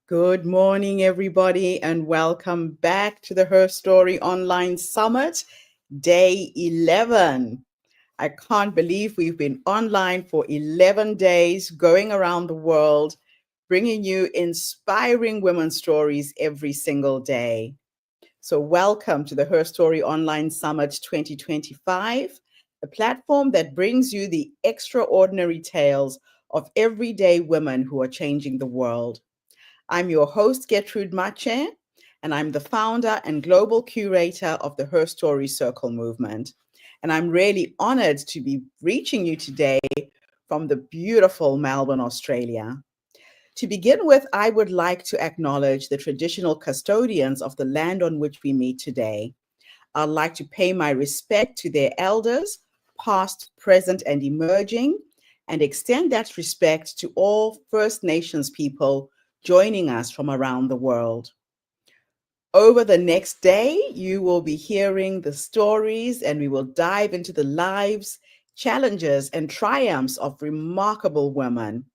Good morning, everybody, and welcome back to the HerStory Online Summit, day 11. I can't believe we've been online for 11 days, going around the world, bringing you inspiring women's stories every single day. So, welcome to the HerStory Online Summit 2025, a platform that brings you the extraordinary tales of everyday women who are changing the world. I'm your host, Gertrude Mache, and I'm the founder and global curator of the Her Story Circle movement. And I'm really honored to be reaching you today from the beautiful Melbourne, Australia. To begin with, I would like to acknowledge the traditional custodians of the land on which we meet today. I'd like to pay my respect to their elders, past, present, and emerging, and extend that respect to all First Nations people joining us from around the world. Over the next day, you will be hearing the stories, and we will dive into the lives, challenges, and triumphs of remarkable women.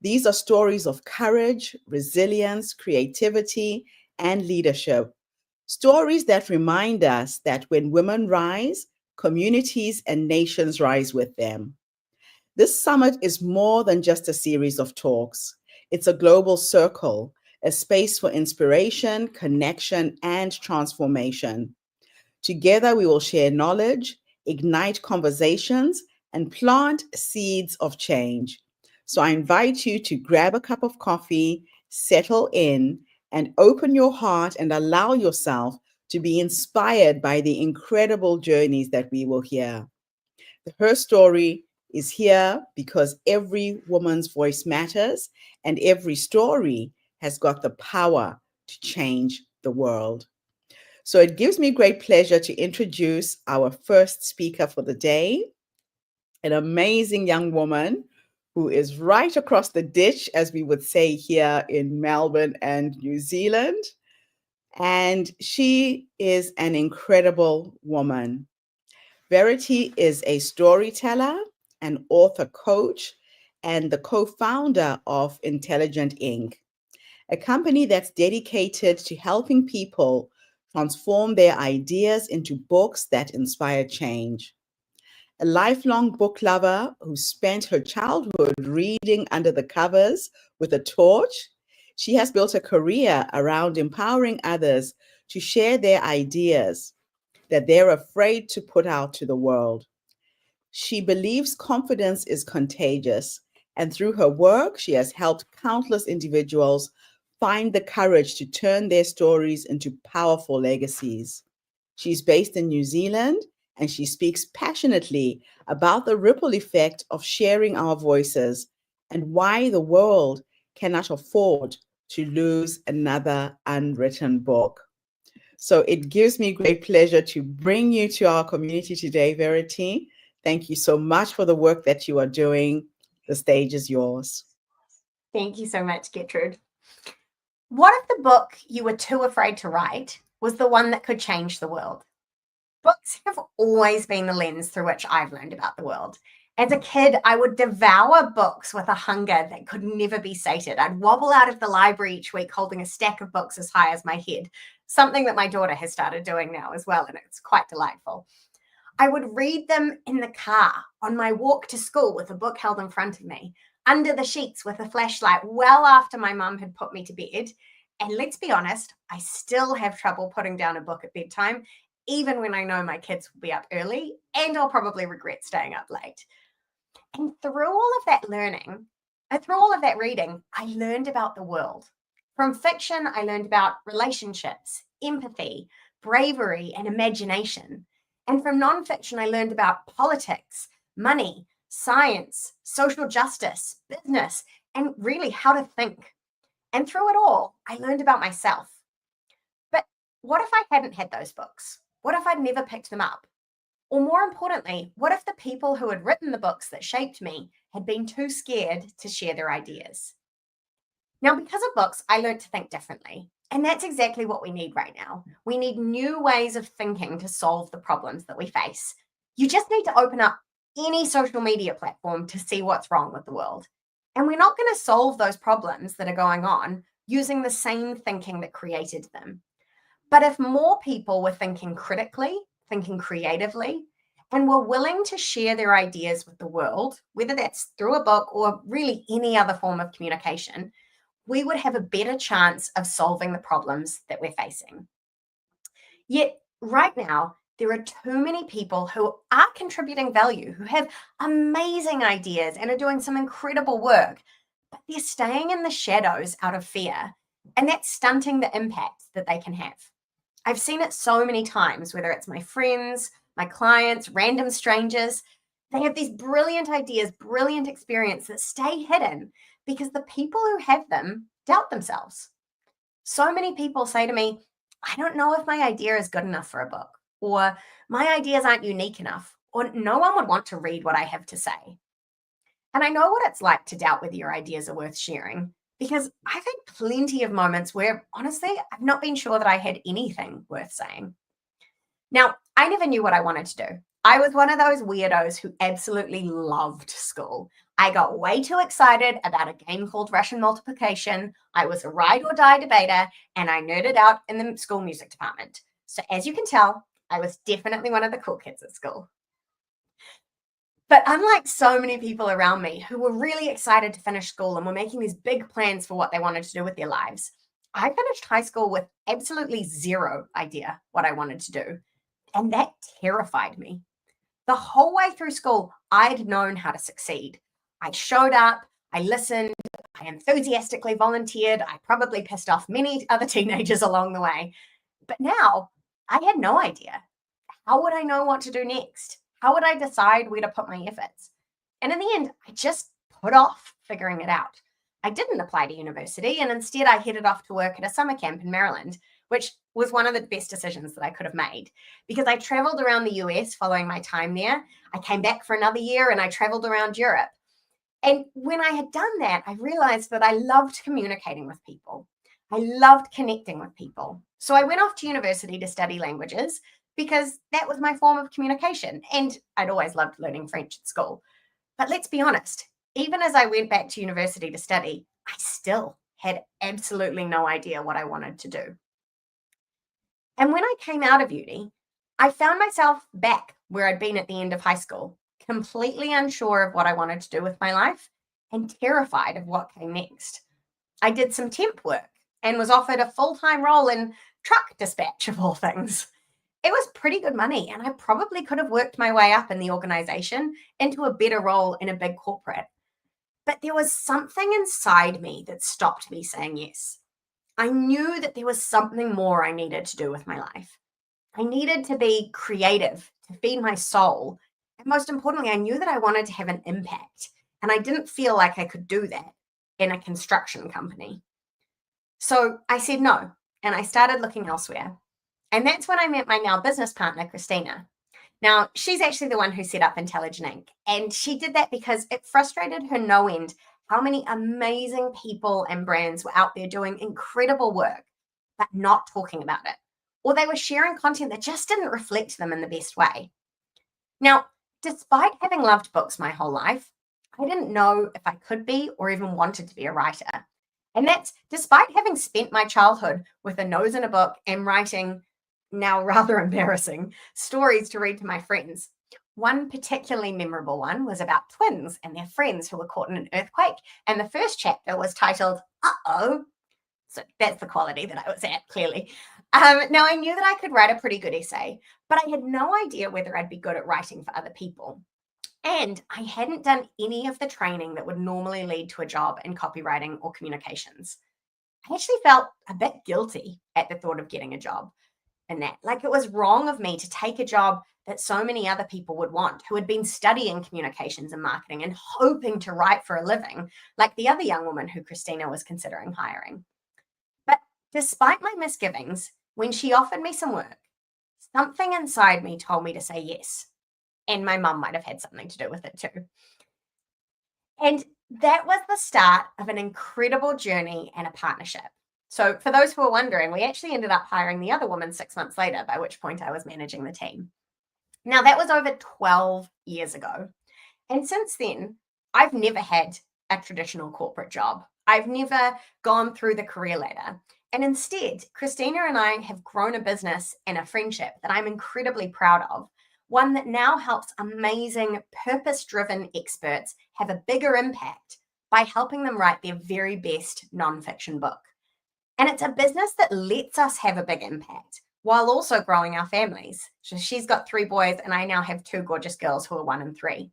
These are stories of courage, resilience, creativity, and leadership. Stories that remind us that when women rise, communities and nations rise with them. This summit is more than just a series of talks. It's a global circle, a space for inspiration, connection, and transformation. Together, we will share knowledge, ignite conversations, and plant seeds of change. So I invite you to grab a cup of coffee, settle in, and open your heart and allow yourself to be inspired by the incredible journeys that we will hear. Her story is here because every woman's voice matters and every story has got the power to change the world. So it gives me great pleasure to introduce our first speaker for the day, an amazing young woman who is right across the ditch, as we would say here in Melbourne and New Zealand. And she is an incredible woman. Verity is a storyteller, an author coach, and the co-founder of Intelligent Inc., a company that's dedicated to helping people transform their ideas into books that inspire change. A lifelong book lover who spent her childhood reading under the covers with a torch, she has built a career around empowering others to share their ideas that they're afraid to put out to the world. She believes confidence is contagious, and through her work, she has helped countless individuals find the courage to turn their stories into powerful legacies. She's based in New Zealand, and she speaks passionately about the ripple effect of sharing our voices and why the world cannot afford to lose another unwritten book. So it gives me great pleasure to bring you to our community today, Verity. Thank you so much for the work that you are doing. The stage is yours. Thank you so much, Gertrude. What if the book you were too afraid to write was the one that could change the world? Books have always been the lens through which I've learned about the world. As a kid, I would devour books with a hunger that could never be sated. I'd wobble out of the library each week holding a stack of books as high as my head, something that my daughter has started doing now as well, and it's quite delightful. I would read them in the car, on my walk to school with a book held in front of me, under the sheets with a flashlight, well after my mum had put me to bed. And let's be honest, I still have trouble putting down a book at bedtime, even when I know my kids will be up early and I'll probably regret staying up late. And through all of that reading, I learned about the world. From fiction, I learned about relationships, empathy, bravery, and imagination. And from nonfiction, I learned about politics, money, science, social justice, business, and really how to think. And through it all, I learned about myself. But what if I hadn't had those books? What if I'd never picked them up? Or more importantly, what if the people who had written the books that shaped me had been too scared to share their ideas? Now, because of books, I learned to think differently. And that's exactly what we need right now. We need new ways of thinking to solve the problems that we face. You just need to open up any social media platform to see what's wrong with the world. And we're not going to solve those problems that are going on using the same thinking that created them. But if more people were thinking critically, thinking creatively, and were willing to share their ideas with the world, whether that's through a book or really any other form of communication, we would have a better chance of solving the problems that we're facing. Yet, right now, there are too many people who are contributing value, who have amazing ideas and are doing some incredible work, but they're staying in the shadows out of fear, and that's stunting the impact that they can have. I've seen it so many times, whether it's my friends, my clients, random strangers. They have these brilliant ideas, brilliant experience that stay hidden because the people who have them doubt themselves. So many people say to me, I don't know if my idea is good enough for a book, or my ideas aren't unique enough, or no one would want to read what I have to say. And I know what it's like to doubt whether your ideas are worth sharing, because I've had plenty of moments where, honestly, I've not been sure that I had anything worth saying. Now, I never knew what I wanted to do. I was one of those weirdos who absolutely loved school. I got way too excited about a game called Russian multiplication. I was a ride or die debater, and I nerded out in the school music department. So as you can tell, I was definitely one of the cool kids at school. But unlike so many people around me who were really excited to finish school and were making these big plans for what they wanted to do with their lives, I finished high school with absolutely zero idea what I wanted to do. And that terrified me. The whole way through school, I'd known how to succeed. I showed up, I listened, I enthusiastically volunteered, I probably pissed off many other teenagers along the way. But now I had no idea. How would I know what to do next? How would I decide where to put my efforts? And in the end, I just put off figuring it out. I didn't apply to university, and instead I headed off to work at a summer camp in Maryland, which was one of the best decisions that I could have made because I traveled around the US following my time there. I came back for another year and I traveled around Europe. And when I had done that, I realized that I loved communicating with people. I loved connecting with people. So I went off to university to study languages because that was my form of communication. And I'd always loved learning French at school. But let's be honest, even as I went back to university to study, I still had absolutely no idea what I wanted to do. And when I came out of uni, I found myself back where I'd been at the end of high school, completely unsure of what I wanted to do with my life and terrified of what came next. I did some temp work and was offered a full-time role in truck dispatch of all things. It was pretty good money, and I probably could have worked my way up in the organization into a better role in a big corporate. But there was something inside me that stopped me saying yes. I knew that there was something more I needed to do with my life. I needed to be creative, to feed my soul. And most importantly, I knew that I wanted to have an impact. And I didn't feel like I could do that in a construction company. So I said no, and I started looking elsewhere. And that's when I met my now business partner, Christina. Now, she's actually the one who set up Intelligent Inc. And she did that because it frustrated her no end how many amazing people and brands were out there doing incredible work, but not talking about it. Or they were sharing content that just didn't reflect them in the best way. Now, despite having loved books my whole life, I didn't know if I could be or even wanted to be a writer. And that's despite having spent my childhood with a nose in a book and writing, now rather embarrassing, stories to read to my friends. One particularly memorable one was about twins and their friends who were caught in an earthquake. And the first chapter was titled, Uh-oh. So that's the quality that I was at, clearly. Now, I knew that I could write a pretty good essay, but I had no idea whether I'd be good at writing for other people. And I hadn't done any of the training that would normally lead to a job in copywriting or communications. I actually felt a bit guilty at the thought of getting a job in that. Like it was wrong of me to take a job that so many other people would want who had been studying communications and marketing and hoping to write for a living, like the other young woman who Christina was considering hiring. But despite my misgivings, when she offered me some work, something inside me told me to say yes. And my mum might have had something to do with it too. And that was the start of an incredible journey and a partnership. So for those who are wondering, we actually ended up hiring the other woman 6 months later, by which point I was managing the team. Now, that was over 12 years ago. And since then, I've never had a traditional corporate job. I've never gone through the career ladder. And instead, Christina and I have grown a business and a friendship that I'm incredibly proud of. One that now helps amazing, purpose-driven experts have a bigger impact by helping them write their very best nonfiction book. And it's a business that lets us have a big impact while also growing our families. So she's got 3 boys, and I now have 2 gorgeous girls who are 1 and 3.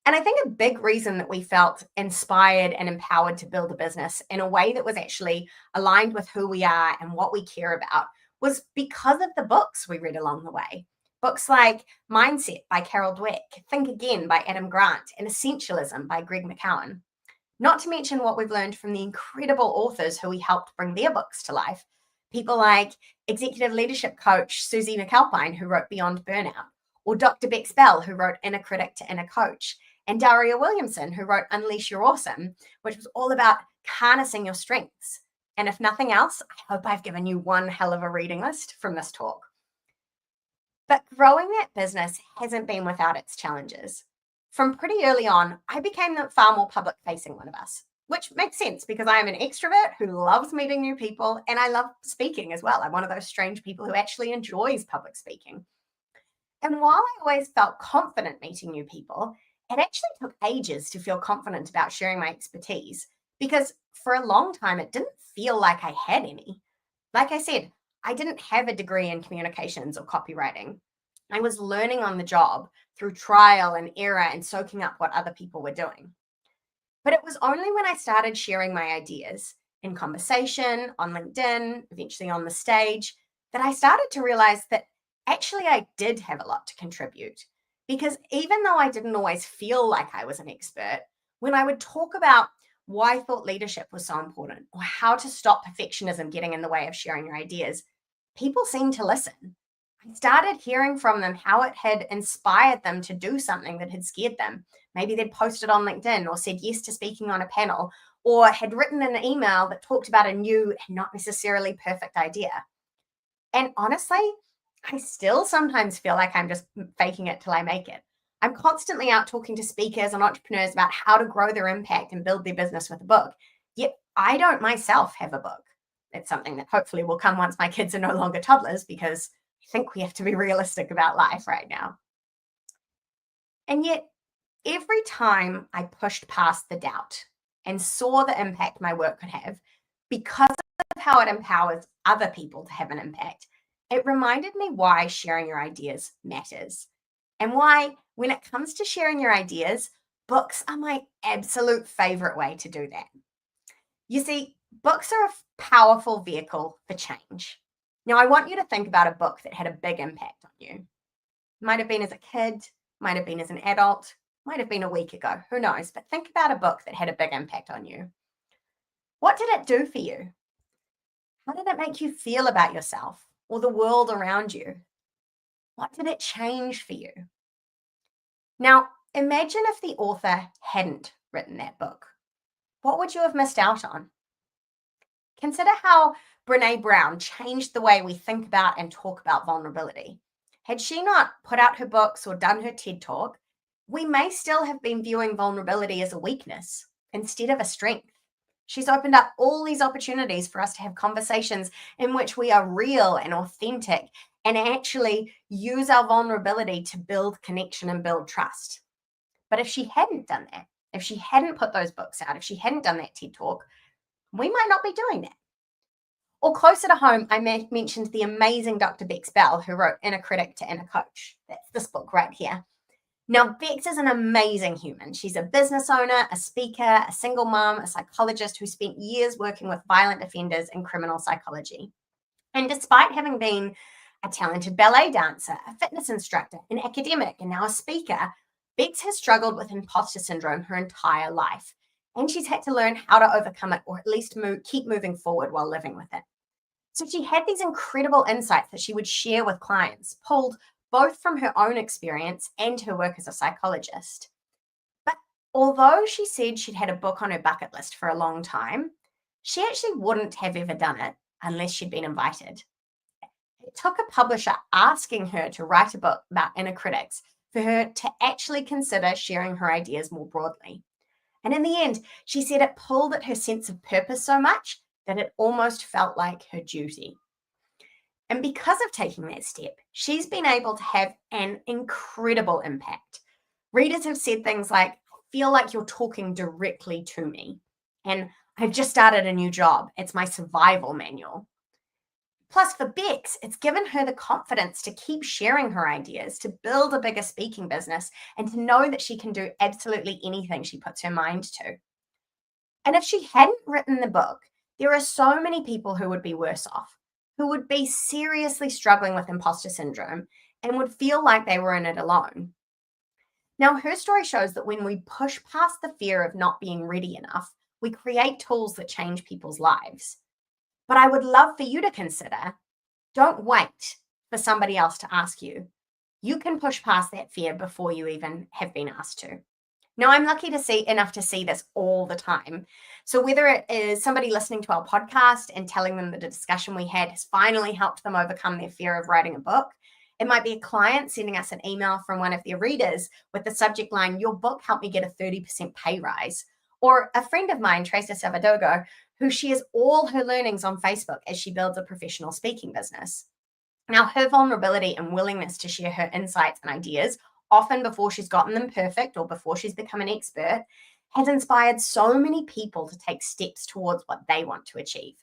And I think a big reason that we felt inspired and empowered to build a business in a way that was actually aligned with who we are and what we care about was because of the books we read along the way. Books like Mindset by Carol Dweck, Think Again by Adam Grant, and Essentialism by Greg McKeown. Not to mention what we've learned from the incredible authors who we helped bring their books to life. People like executive leadership coach Susie McAlpine, who wrote Beyond Burnout, or Dr. Bex Bell, who wrote Inner Critic to Inner Coach, and Daria Williamson, who wrote Unleash Your Awesome, which was all about harnessing your strengths. And if nothing else, I hope I've given you one hell of a reading list from this talk. But growing that business hasn't been without its challenges. From pretty early on, I became the far more public-facing one of us, which makes sense because I am an extrovert who loves meeting new people, and I love speaking as well. I'm one of those strange people who actually enjoys public speaking. And while I always felt confident meeting new people, it actually took ages to feel confident about sharing my expertise because for a long time, it didn't feel like I had any. Like I said, I didn't have a degree in communications or copywriting. I was learning on the job through trial and error and soaking up what other people were doing. But it was only when I started sharing my ideas in conversation, on LinkedIn, eventually on the stage, that I started to realize that actually I did have a lot to contribute. Because even though I didn't always feel like I was an expert, when I would talk about why I thought leadership was so important or how to stop perfectionism getting in the way of sharing your ideas, people seemed to listen. I started hearing from them how it had inspired them to do something that had scared them. Maybe they'd posted on LinkedIn or said yes to speaking on a panel or had written an email that talked about a new and not necessarily perfect idea. And honestly, I still sometimes feel like I'm just faking it till I make it. I'm constantly out talking to speakers and entrepreneurs about how to grow their impact and build their business with a book. Yet I don't myself have a book. It's something that hopefully will come once my kids are no longer toddlers because I think we have to be realistic about life right now. And yet, every time I pushed past the doubt and saw the impact my work could have, because of how it empowers other people to have an impact, it reminded me why sharing your ideas matters and why, when it comes to sharing your ideas, books are my absolute favorite way to do that. You see, books are a powerful vehicle for change. Now, I want you to think about a book that had a big impact on you. Might have been as a kid, might have been as an adult, might have been a week ago, who knows? But think about a book that had a big impact on you. What did it do for you? How did it make you feel about yourself or the world around you? What did it change for you? Now, imagine if the author hadn't written that book. What would you have missed out on? Consider how Brené Brown changed the way we think about and talk about vulnerability. Had she not put out her books or done her TED Talk, we may still have been viewing vulnerability as a weakness instead of a strength. She's opened up all these opportunities for us to have conversations in which we are real and authentic and actually use our vulnerability to build connection and build trust. But if she hadn't done that, if she hadn't put those books out, if she hadn't done that TED Talk, we might not be doing that. Or closer to home, I mentioned the amazing Dr. Bex Bell, who wrote Inner Critic to Inner Coach. That's this book right here. Now, Bex is an amazing human. She's a business owner, a speaker, a single mom, a psychologist who spent years working with violent offenders in criminal psychology. And despite having been a talented ballet dancer, a fitness instructor, an academic, and now a speaker, Bex has struggled with imposter syndrome her entire life. And she's had to learn how to overcome it or at least keep moving forward while living with it. So she had these incredible insights that she would share with clients, pulled both from her own experience and her work as a psychologist. But although she said she'd had a book on her bucket list for a long time, she actually wouldn't have ever done it unless she'd been invited. It took a publisher asking her to write a book about inner critics for her to actually consider sharing her ideas more broadly. And in the end, she said it pulled at her sense of purpose so much that it almost felt like her duty. And because of taking that step, she's been able to have an incredible impact. Readers have said things like, "I feel like you're talking directly to me." And "I've just started a new job. It's my survival manual." Plus, for Bex, it's given her the confidence to keep sharing her ideas, to build a bigger speaking business, and to know that she can do absolutely anything she puts her mind to. And if she hadn't written the book, there are so many people who would be worse off, who would be seriously struggling with imposter syndrome and would feel like they were in it alone. Now, her story shows that when we push past the fear of not being ready enough, we create tools that change people's lives. But I would love for you to consider, don't wait for somebody else to ask you. You can push past that fear before you even have been asked to. Now, I'm lucky to see enough to see this all the time. So whether it is somebody listening to our podcast and telling them that the discussion we had has finally helped them overcome their fear of writing a book, it might be a client sending us an email from one of their readers with the subject line, "Your book helped me get a 30% pay rise." Or a friend of mine, Tracer Savadogo, who shares all her learnings on Facebook as she builds a professional speaking business. Now, her vulnerability and willingness to share her insights and ideas, often before she's gotten them perfect or before she's become an expert, has inspired so many people to take steps towards what they want to achieve.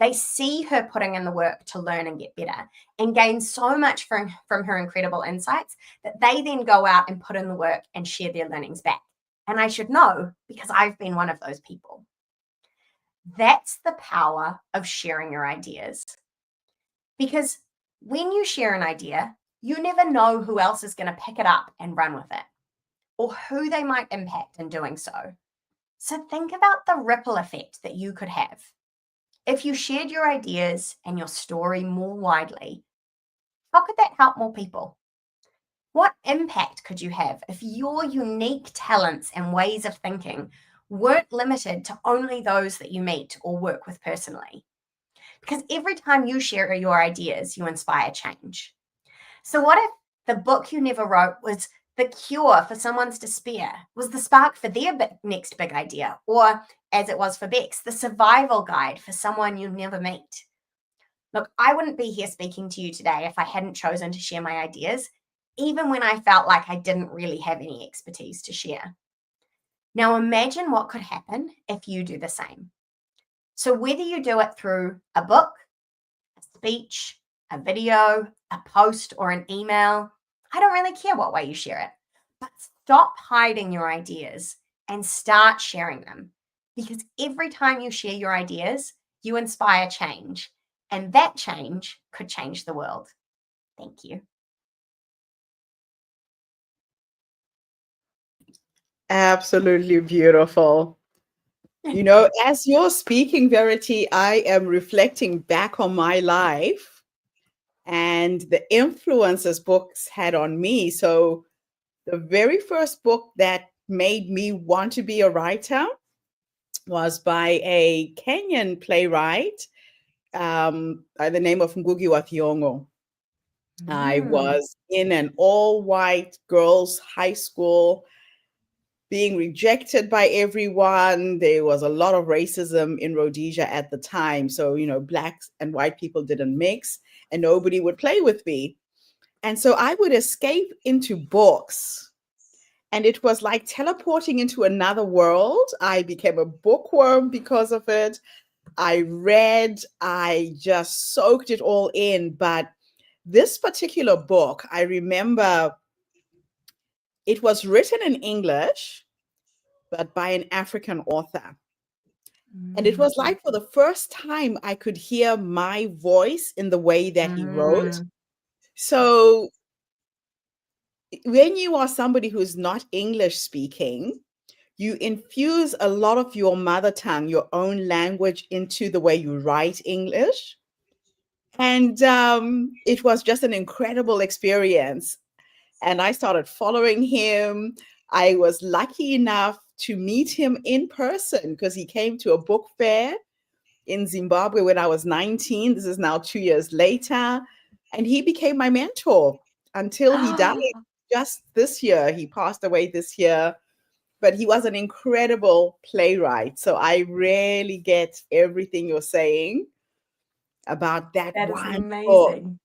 They see her putting in the work to learn and get better and gain so much from her incredible insights that they then go out and put in the work and share their learnings back. And I should know because I've been one of those people. That's the power of sharing your ideas. Because when you share an idea, you never know who else is going to pick it up and run with it, or who they might impact in doing so. So think about the ripple effect that you could have. If you shared your ideas and your story more widely, how could that help more people? What impact could you have if your unique talents and ways of thinking weren't limited to only those that you meet or work with personally? Because every time you share your ideas, you inspire change. So what if the book you never wrote was the cure for someone's despair, was the spark for their next big idea, or as it was for Bex, the survival guide for someone you never meet? Look, I wouldn't be here speaking to you today if I hadn't chosen to share my ideas, even when I felt like I didn't really have any expertise to share. Now imagine what could happen if you do the same. So whether you do it through a book, a speech, a video, a post, or an email, I don't really care what way you share it, but stop hiding your ideas and start sharing them. Because every time you share your ideas, you inspire change, and that change could change the world. Thank you. Absolutely beautiful. As you're speaking, Verity, I am reflecting back on my life and the influences books had on me. So the very first book that made me want to be a writer was by a Kenyan playwright by the name of Ngugi wa Thiong'o. I was in an all-white girls' high school, being rejected by everyone. There was a lot of racism in Rhodesia at the time. So, blacks and white people didn't mix and nobody would play with me. And so I would escape into books. And it was like teleporting into another world. I became a bookworm because of it. I read, I just soaked it all in. But this particular book, I remember it was written in English, but by an African author. And it was like for the first time I could hear my voice in the way that he wrote. So when you are somebody who's not English speaking, you infuse a lot of your mother tongue, your own language into the way you write English. And it was just an incredible experience. And I started following him. I was lucky enough to meet him in person because he came to a book fair in Zimbabwe when I was 19. This is now 2 years later. And he became my mentor until he died just this year. He passed away this year. but he was an incredible playwright. So I really get everything you're saying about that That is one book.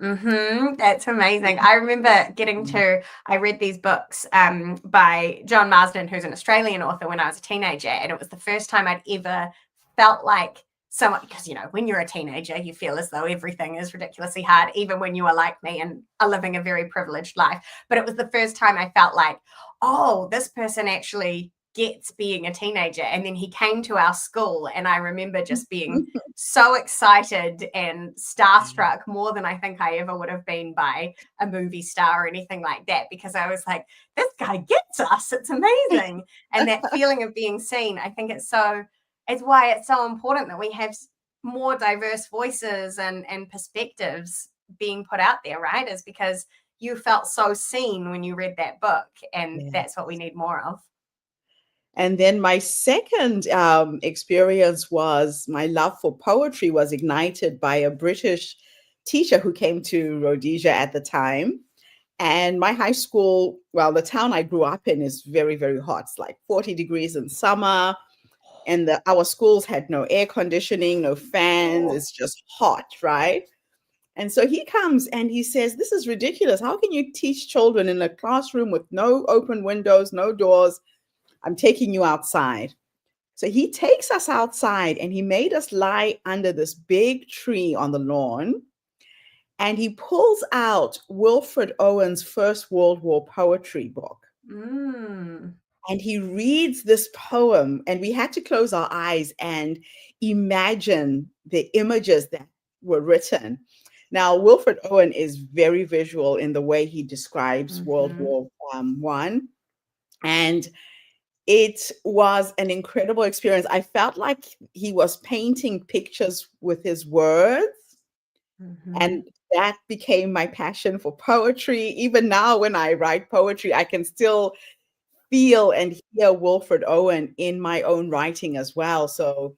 amazing. That's amazing. I remember I read these books by John Marsden, who's an Australian author, when I was a teenager. And it was the first time I'd ever felt like someone, because, when you're a teenager, you feel as though everything is ridiculously hard, even when you are like me and are living a very privileged life. But it was the first time I felt like, oh, this person actually gets being a teenager. And then he came to our school, and I remember just being so excited and starstruck, more than I think I ever would have been by a movie star or anything like that, because I was like, this guy gets us. It's amazing. And that feeling of being seen, I think it's why it's so important that we have more diverse voices and perspectives being put out there, right? Is because you felt so seen when you read that book, and that's what we need more of. And then my second experience was my love for poetry was ignited by a British teacher who came to Rhodesia at the time. And my high school, well, the town I grew up in is very, very hot. It's like 40 degrees in summer. And our schools had no air conditioning, no fans. It's just hot, right? And so he comes and he says, this is ridiculous. How can you teach children in a classroom with no open windows, no doors? I'm taking you outside. So he takes us outside and he made us lie under this big tree on the lawn. And he pulls out Wilfred Owen's First World War poetry book. And he reads this poem, and we had to close our eyes and imagine the images that were written. Now, Wilfred Owen is very visual in the way he describes World War One. And it was an incredible experience. I felt like he was painting pictures with his words. And that became my passion for poetry. Even now, when I write poetry, I can still feel and hear Wilfred Owen in my own writing as well. So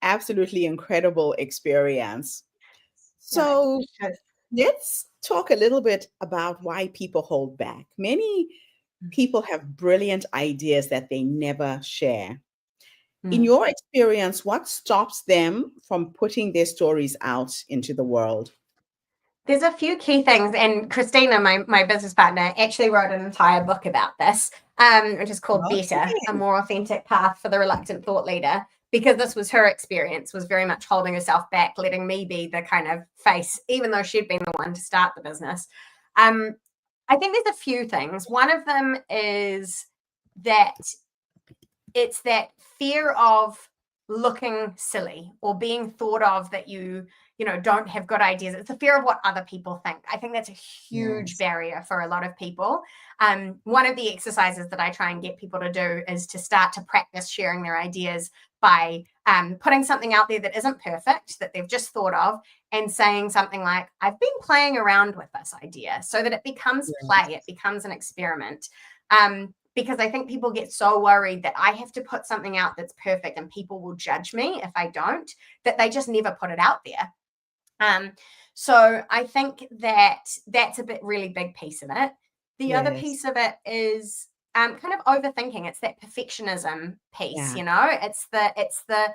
absolutely incredible experience. So let's talk a little bit about why people hold back. Many people have brilliant ideas that they never share. In your experience, what stops them from putting their stories out into the world? There's a few key things, and Christina, my business partner, actually wrote an entire book about this, which is called Better, A More Authentic Path for the Reluctant Thought Leader, because this was her experience, was very much holding herself back, letting me be the kind of face, even though she'd been the one to start the business. I think there's a few things. One of them is that it's that fear of looking silly or being thought of that you don't have good ideas. It's the fear of what other people think. I think that's a huge barrier for a lot of people. One of the exercises that I try and get people to do is to start to practice sharing their ideas by putting something out there that isn't perfect, that they've just thought of, and saying something like, I've been playing around with this idea, so that it becomes play, it becomes an experiment. Because I think people get so worried that I have to put something out that's perfect and people will judge me if I don't, that they just never put it out there. So I think that that's a really big piece of it. The other piece of it is kind of overthinking. It's that perfectionism piece, it's the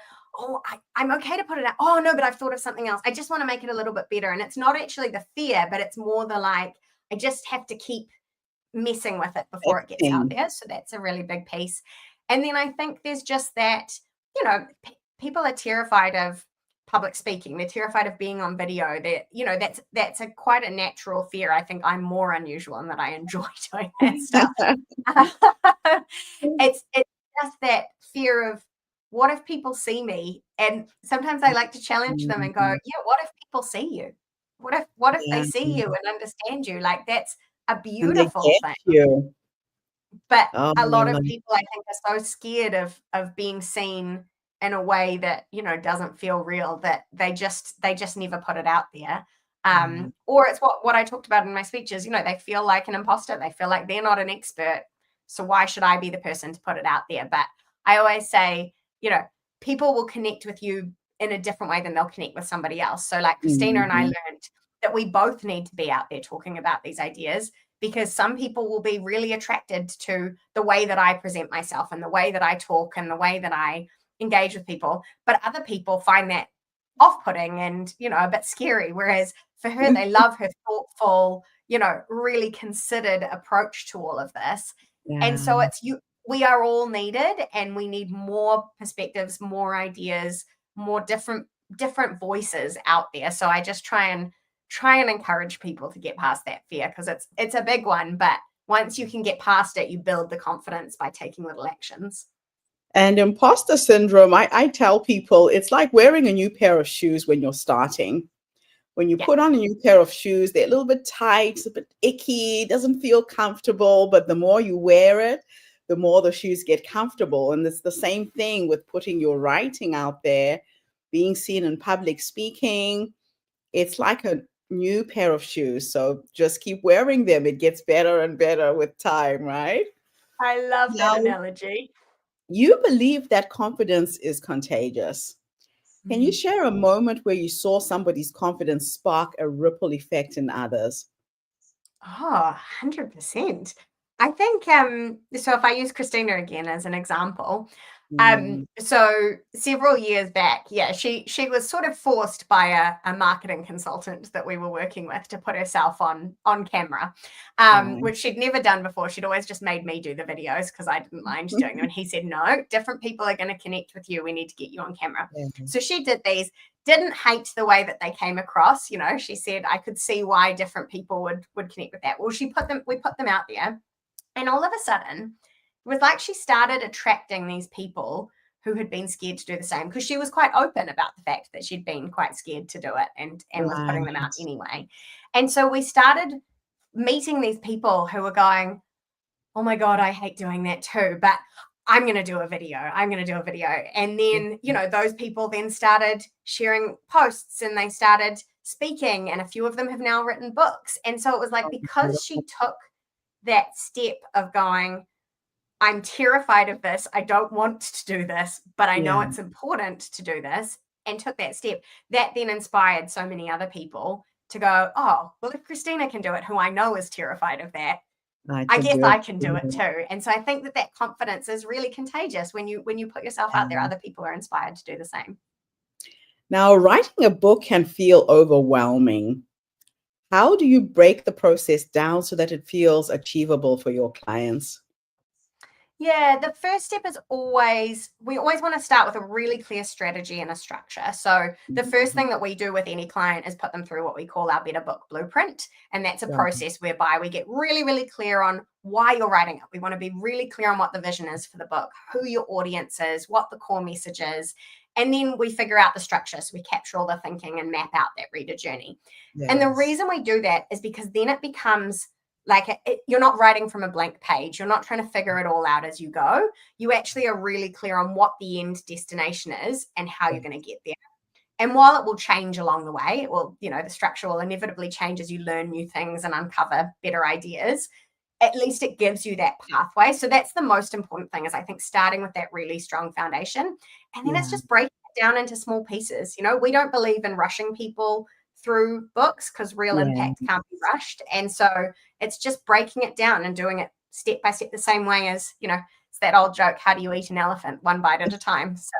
I'm okay to put it out. Oh no, but I've thought of something else. I just want to make it a little bit better. And it's not actually the fear, but it's more the like, I just have to keep messing with it before it gets out there. So that's a really big piece. And then I think there's just that, people are terrified of public speaking. They're terrified of being on video. That's quite a natural fear. I think I'm more unusual in that I enjoy doing that stuff. It's just that fear of, what if people see me? And sometimes I like to challenge them and go, what if people see you? What if they see you and understand you? Like, that's a beautiful thing. But a lot of people, I think, are so scared of being seen in a way that doesn't feel real, that they just never put it out there. Or it's what I talked about in my speeches. They feel like an imposter. They feel like they're not an expert. So why should I be the person to put it out there? But I always say, people will connect with you in a different way than they'll connect with somebody else. So like Christina and I learned that we both need to be out there talking about these ideas, because some people will be really attracted to the way that I present myself and the way that I talk and the way that I engage with people. But other people find that off-putting and, a bit scary. Whereas for her, they love her thoughtful, really considered approach to all of this. And so we are all needed, and we need more perspectives, more ideas, more different voices out there. So I just try and encourage people to get past that fear, because it's a big one, but once you can get past it, you build the confidence by taking little actions. And imposter syndrome, I tell people it's like wearing a new pair of shoes when you're starting. When you put on a new pair of shoes, they're a little bit tight, a bit icky, doesn't feel comfortable, but the more you wear it, the more the shoes get comfortable. And it's the same thing with putting your writing out there, being seen in public speaking. It's like a new pair of shoes. So just keep wearing them. It gets better and better with time, right? I love that analogy. You believe that confidence is contagious. Can you share a moment where you saw somebody's confidence spark a ripple effect in others? Oh, 100%. I think so if I use Christina again as an example, so several years back, she was sort of forced by a marketing consultant that we were working with to put herself on camera, which she'd never done before. She'd always just made me do the videos because I didn't mind doing them. And he said, no, different people are going to connect with you. We need to get you on camera. So she did these, didn't hate the way that they came across. She said, I could see why different people would connect with that. Well, we put them out there, and all of a sudden, it was like she started attracting these people who had been scared to do the same, because she was quite open about the fact that she'd been quite scared to do it and was putting them out anyway. And so we started meeting these people who were going, oh my God, I hate doing that too, but I'm going to do a video. And then, those people then started sharing posts and they started speaking, and a few of them have now written books. And so it was like, because she took that step of going, I'm terrified of this, I don't want to do this, but I know it's important to do this, and took that step, that then inspired so many other people to go, oh, well, if Christina can do it, who I know is terrified of that, I guess I can do it too. And so I think that confidence is really contagious. When you put yourself out there, other people are inspired to do the same. Now, writing a book can feel overwhelming. How do you break the process down so that it feels achievable for your clients? Yeah, the first step is we always want to start with a really clear strategy and a structure. So the first thing that we do with any client is put them through what we call our Better Book Blueprint. And that's a process whereby we get really, really clear on why you're writing it. We want to be really clear on what the vision is for the book, who your audience is, what the core message is. And then we figure out the structure. So we capture all the thinking and map out that reader journey. And the reason we do that is because then it becomes like you're not writing from a blank page. You're not trying to figure it all out as you go. You actually are really clear on what the end destination is and how you're going to get there. And while it will change along the way, it will, the structure will inevitably change as you learn new things and uncover better ideas. At least it gives you that pathway. So that's the most important thing, is I think starting with that really strong foundation. And then it's just breaking it down into small pieces. We don't believe in rushing people through books, because real impact can't be rushed. And so it's just breaking it down and doing it step by step, the same way as, it's that old joke, how do you eat an elephant? One bite at a time. So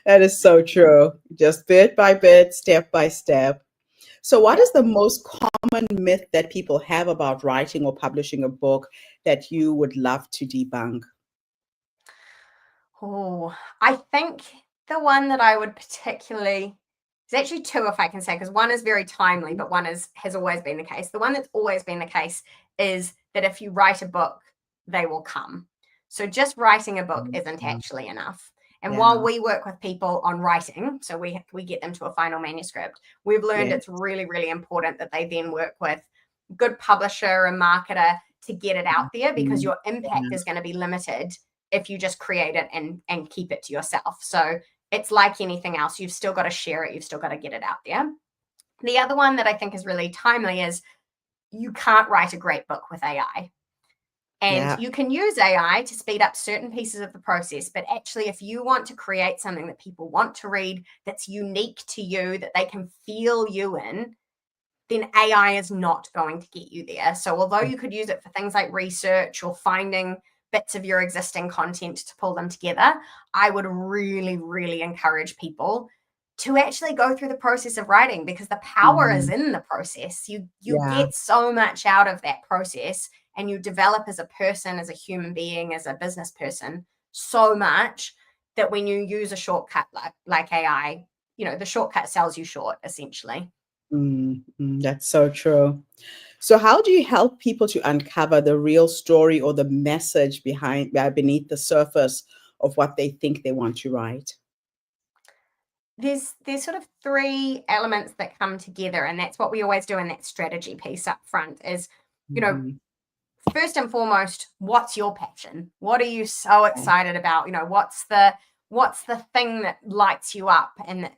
that is so true. Just bit by bit, step by step. So what is the most common myth that people have about writing or publishing a book that you would love to debunk? Oh, I think the one that I would particularly, there's actually two, if I can say, because one is very timely, but one has always been the case. The one that's always been the case is that if you write a book, they will come. So just writing a book isn't actually enough. And while we work with people on writing, so we get them to a final manuscript, we've learned it's really, really important that they then work with a good publisher and marketer to get it out there, because your impact is going to be limited if you just create it and keep it to yourself. So it's like anything else. You've still got to share it. You've still got to get it out there. The other one that I think is really timely is you can't write a great book with AI. And you can use AI to speed up certain pieces of the process. But actually, if you want to create something that people want to read, that's unique to you, that they can feel you in, then AI is not going to get you there. So although you could use it for things like research or finding bits of your existing content to pull them together, I would really, really encourage people to actually go through the process of writing, because the power is in the process. You Yeah. get so much out of that process, and you develop as a person, as a human being, as a business person, so much that when you use a shortcut like AI, the shortcut sells you short, essentially. That's so true. So, how do you help people to uncover the real story or the message beneath the surface of what they think they want to write? There's sort of three elements that come together, and that's what we always do in that strategy piece up front is, you know, Mhm. first and foremost, what's your passion? What are you so excited about? What's the thing that lights you up and that,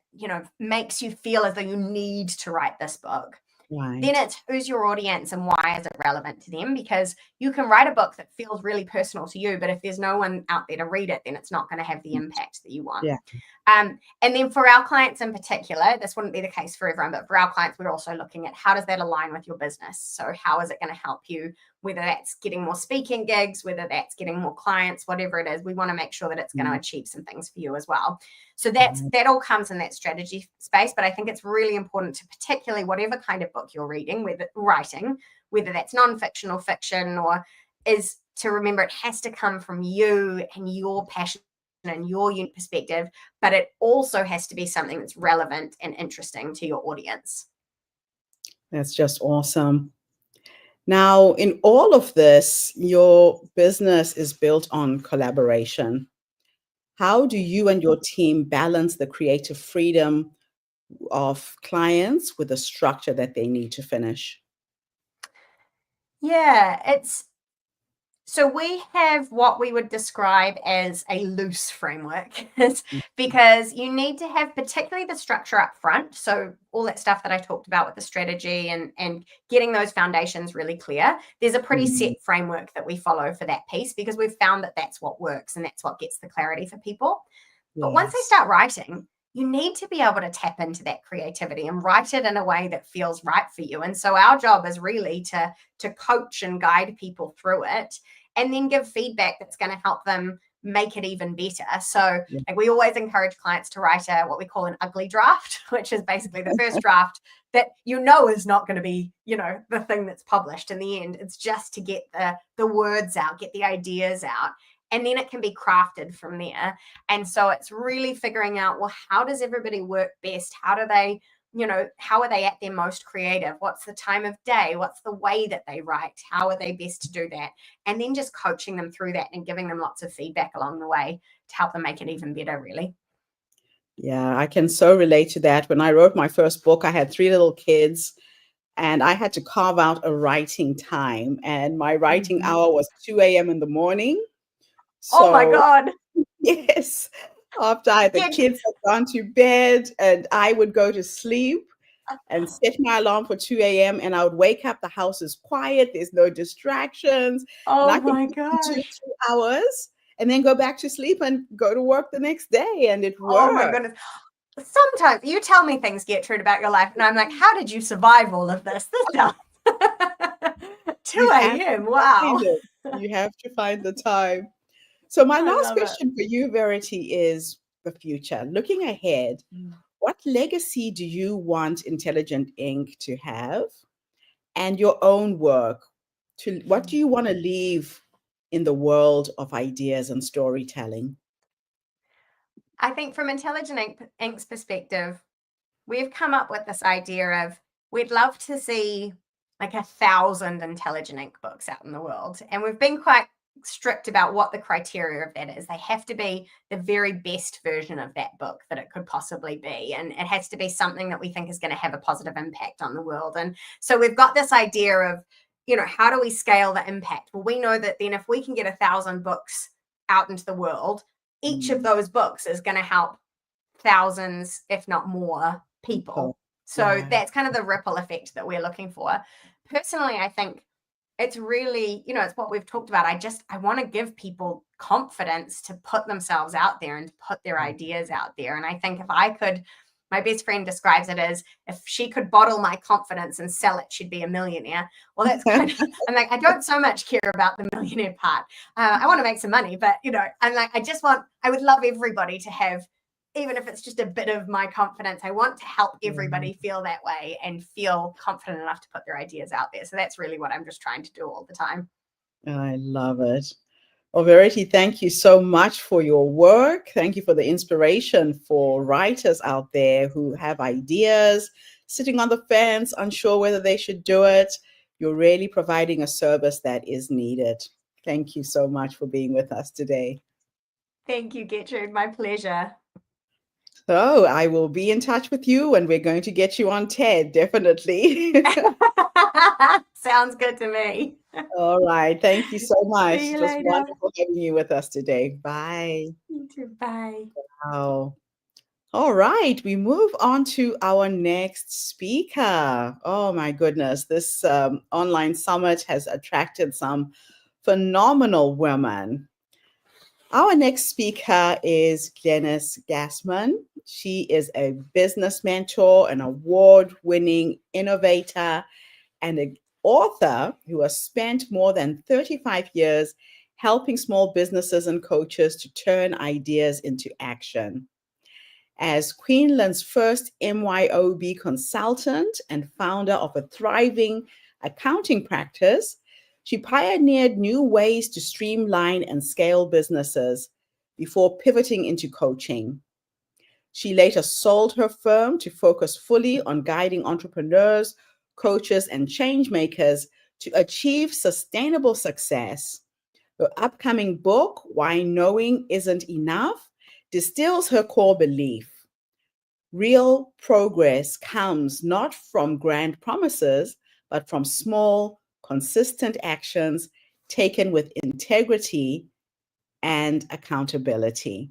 makes you feel as though you need to write this book? Then Right. it's who's your audience and why is it relevant to them? Because you can write a book that feels really personal to you, but if there's no one out there to read it, then it's not going to have the impact that you want. Yeah. And then for our clients in particular, this wouldn't be the case for everyone, but for our clients, we're also looking at how does that align with your business? So how is it going to help you, whether that's getting more speaking gigs, whether that's getting more clients, whatever it is, we want to make sure that it's going to achieve some things for you as well. So that all comes in that strategy space. But I think it's really important to, particularly whatever kind of book you're writing, whether that's nonfiction or fiction, or is to remember it has to come from you and your passion and your unique perspective, but it also has to be something that's relevant and interesting to your audience. That's just awesome. Now, in all of this, your business is built on collaboration. How do you and your team balance the creative freedom of clients with the structure that they need to finish? Yeah, so we have what we would describe as a loose framework because you need to have particularly the structure up front. So all that stuff that I talked about with the strategy and getting those foundations really clear. There's a pretty Mhm. set framework that we follow for that piece because we've found that that's what works and that's what gets the clarity for people. But once they Yes. start writing, you need to be able to tap into that creativity and write it in a way that feels right for you. And so our job is really to coach and guide people through it and then give feedback that's going to help them make it even better. So Yeah. like we always encourage clients to write what we call an ugly draft, which is basically the first draft that is not going to be, the thing that's published in the end. It's just to get the words out, get the ideas out, and then it can be crafted from there. And so it's really figuring out, well, how does everybody work best? How do they, how are they at their most creative? What's the time of day? What's the way that they write? How are they best to do that? And then just coaching them through that and giving them lots of feedback along the way to help them make it even better, really. Yeah, I can so relate to that. When I wrote my first book, I had three little kids and I had to carve out a writing time. And my writing Mhm. hour was 2 a.m. in the morning. Oh my So, God. yes, after the Yeah. kids had gone to bed and I would go to sleep and set my alarm for 2 a.m. and I would wake up, the house is quiet, there's no distractions, and Oh I could my put in two, gosh. 3 hours and then go back to sleep and go to work the next day. And it Oh my worked. goodness. Sometimes you tell me things, Gertrude, about your life, and I'm like, how did you survive all of this? This stuff. You 2 have to a.m. Wow. find it. You have to find the time. So my I last love it. question for you, Verity, is the future. Looking ahead, Mm. what legacy do you want Intelligent Ink to have and your own work? What do you want to leave in the world of ideas and storytelling? I think from Intelligent Ink's perspective, we've come up with this idea of we'd love to see like 1,000 Intelligent Ink books out in the world. And we've been quite strict about what the criteria of that is. They have to be the very best version of that book that it could possibly be. And it has to be something that we think is going to have a positive impact on the world. And so we've got this idea of, how do we scale the impact? Well, we know that then if we can get 1,000 books out into the world, each of Mm, those books is going to help thousands, if not more, people. people. So Yeah. that's kind of the ripple effect that we're looking for. Personally, I think it's really, it's what we've talked about. I want to give people confidence to put themselves out there and to put their ideas out there. And I think if I could, my best friend describes it as, if she could bottle my confidence and sell it, she'd be a millionaire. Well, that's kind of, I'm like, I don't so much care about the millionaire part. I want to make some money, but I'm like, I would love everybody to have, even if it's just a bit of my confidence. I want to help everybody feel that way and feel confident enough to put their ideas out there. So that's really what I'm just trying to do all the time. I love it. Well, Verity, thank you so much for your work. Thank you for the inspiration for writers out there who have ideas, sitting on the fence, unsure whether they should do it. You're really providing a service that is needed. Thank you so much for being with us today. Thank you, Gertrude. My pleasure. So I will be in touch with you, and we're going to get you on TED, definitely. Sounds good to me. All right. Thank you so much. See you It was later. wonderful having you with us today. Bye. You too. Bye. Wow. All right. We move on to our next speaker. Oh, my goodness. This online summit has attracted some phenomenal women. Our next speaker is Glenys Gassman. She is a business mentor, an award-winning innovator, and an author who has spent more than 35 years helping small businesses and coaches to turn ideas into action. As Queensland's first MYOB consultant and founder of a thriving accounting practice, she pioneered new ways to streamline and scale businesses before pivoting into coaching. She later sold her firm to focus fully on guiding entrepreneurs, coaches, and change makers to achieve sustainable success. Her upcoming book, Why Knowing Isn't Enough, distills her core belief. Real progress comes not from grand promises, but from small, consistent actions taken with integrity and accountability.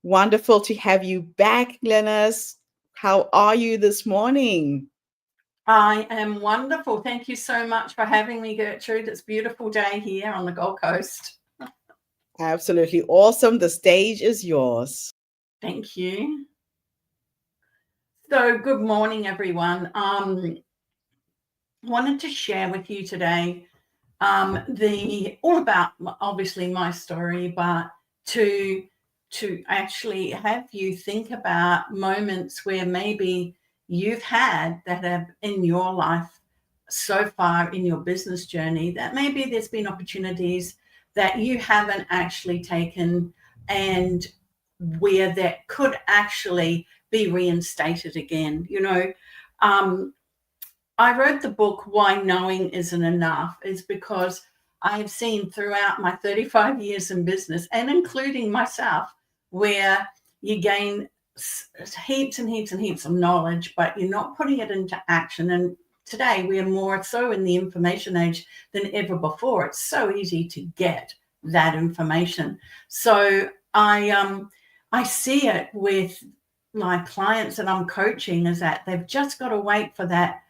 Wonderful to have you back, Glenys. How are you this morning? I am wonderful. Thank you so much for having me, Gertrude. It's a beautiful day here on the Gold Coast. Absolutely awesome. The stage is yours. Thank you. So, good morning, everyone. Wanted to share with you today all about obviously my story, but to actually have you think about moments where maybe you've had that have in your life so far in your business journey, that maybe there's been opportunities that you haven't actually taken, and where that could actually be reinstated again. I wrote the book Why Knowing Isn't Enough is because I have seen throughout my 35 years in business, and including myself, where you gain heaps and heaps and heaps of knowledge, but you're not putting it into action. And today we are more so in the information age than ever before. It's so easy to get that information. So I see it with my clients that I'm coaching, is that they've just got to wait for that.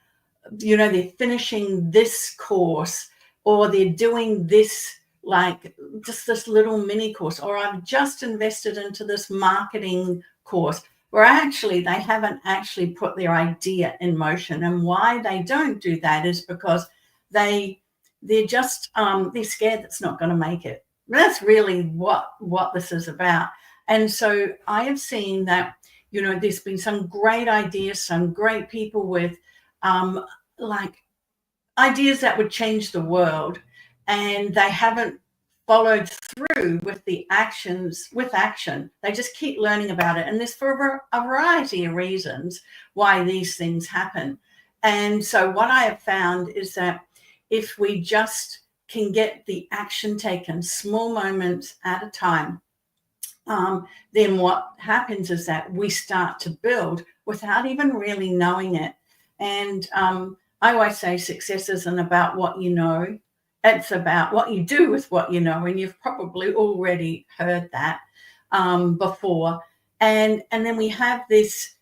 They're finishing this course, or they're doing this, like just this little mini course, or I've just invested into this marketing course, where actually they haven't actually put their idea in motion. And why they don't do that is because they're just they're scared it's not going to make it. That's really what this is about. And so I have seen that, there's been some great ideas, some great people with like ideas that would change the world, and they haven't followed through with action. They just keep learning about it, and there's for a variety of reasons why these things happen. And so what I have found is that if we just can get the action taken, small moments at a time, then what happens is that we start to build without even really knowing it. And I always say success isn't about what you know, it's about what you do with what you know. And you've probably already heard that before. And then we have this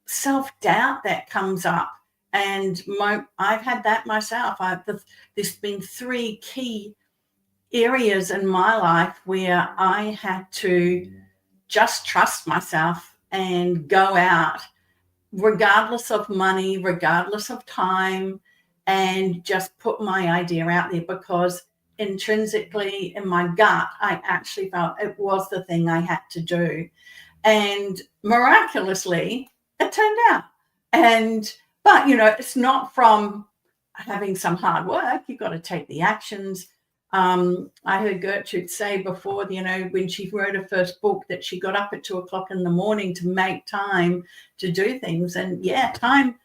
self-doubt that comes up. And I've had that myself. There's been 3 key areas in my life where I had to just trust myself and go out, regardless of money, regardless of time, and just put my idea out there, because intrinsically in my gut, I actually felt it was the thing I had to do. And miraculously, it turned out. But it's not from having some hard work. You've got to take the actions. I heard Gertrude say before, when she wrote her first book, that she got up at 2:00 in the morning to make time to do things. And yeah, time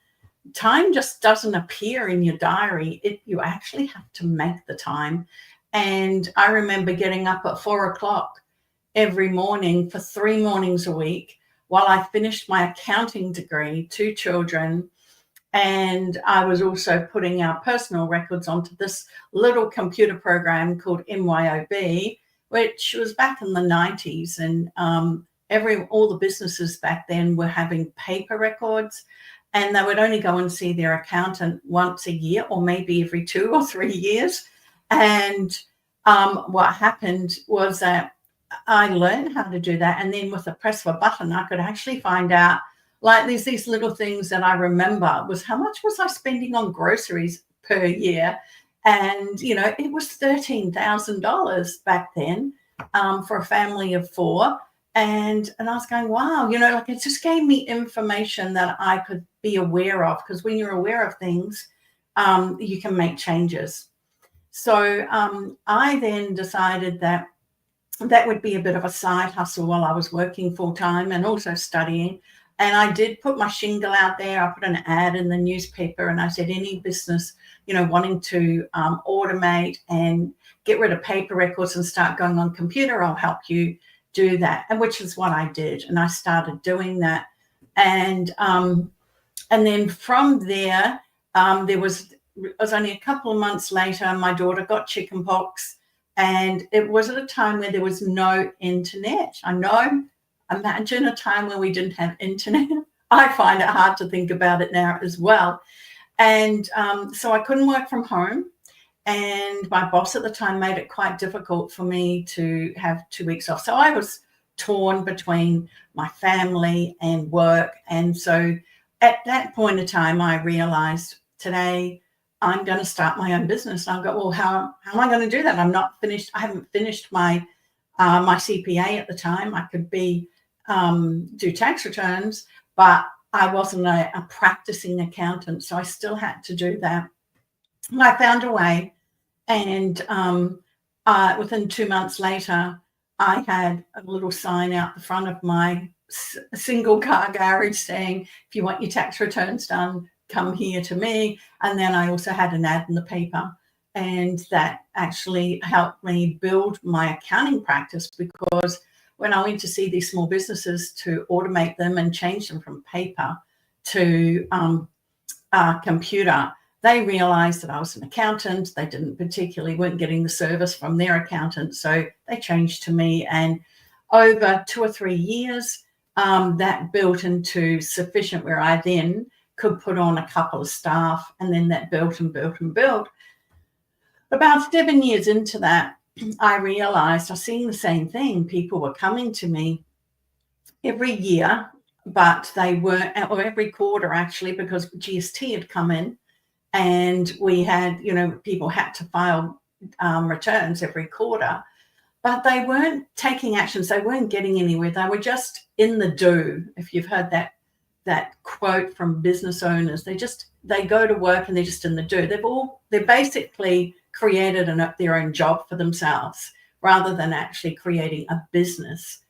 just doesn't appear in your diary. You actually have to make the time. And I remember getting up at 4:00 every morning for 3 mornings a week while I finished my accounting degree, 2 children. And I was also putting our personal records onto this little computer program called MYOB, which was back in the 90s. And all the businesses back then were having paper records, and they would only go and see their accountant once a year, or maybe every 2 or 3 years. And what happened was that I learned how to do that. And then with the press of a button, I could actually find out, like, there's these little things that I remember was how much was I spending on groceries per year. And, it was $13,000 back then for a family of 4. And I was going, wow, it just gave me information that I could be aware of, because when you're aware of things, you can make changes. So I then decided that would be a bit of a side hustle while I was working full time and also studying. And I did put my shingle out there. I put an ad in the newspaper, and I said, any business, wanting to automate and get rid of paper records and start going on computer, I'll help you do that. And which is what I did. And I started doing that. And then from there, it was only a couple of months later, my daughter got chickenpox. And it was at a time where there was no internet. I know, imagine a time where we didn't have internet. I find it hard to think about it now as well. And so I couldn't work from home. And my boss at the time made it quite difficult for me to have 2 weeks off. So I was torn between my family and work. And so at that point in time, I realized, today I'm going to start my own business. And I go, well, how am I going to do that? I'm not finished. I haven't finished my CPA at the time. I could do tax returns, but I wasn't a practicing accountant. So I still had to do that. And I found a way. And within 2 months later, I had a little sign out the front of my single car garage saying, if you want your tax returns done, come here to me. And then I also had an ad in the paper, and that actually helped me build my accounting practice, because when I went to see these small businesses to automate them and change them from paper to computer, they realized that I was an accountant. They weren't getting the service from their accountant. So they changed to me. And over 2 or 3 years, that built into sufficient where I then could put on a couple of staff, and then that built and built and built. About 7 years into that, I realized I was seeing the same thing. People were coming to me every year, but they weren't, or every quarter actually, because GST had come in, and we had, people had to file returns every quarter, but they weren't taking actions. They weren't getting anywhere. They were just in the do. If you've heard that quote from business owners, they go to work and they're just in the do. They're basically created their own job for themselves rather than actually creating a business.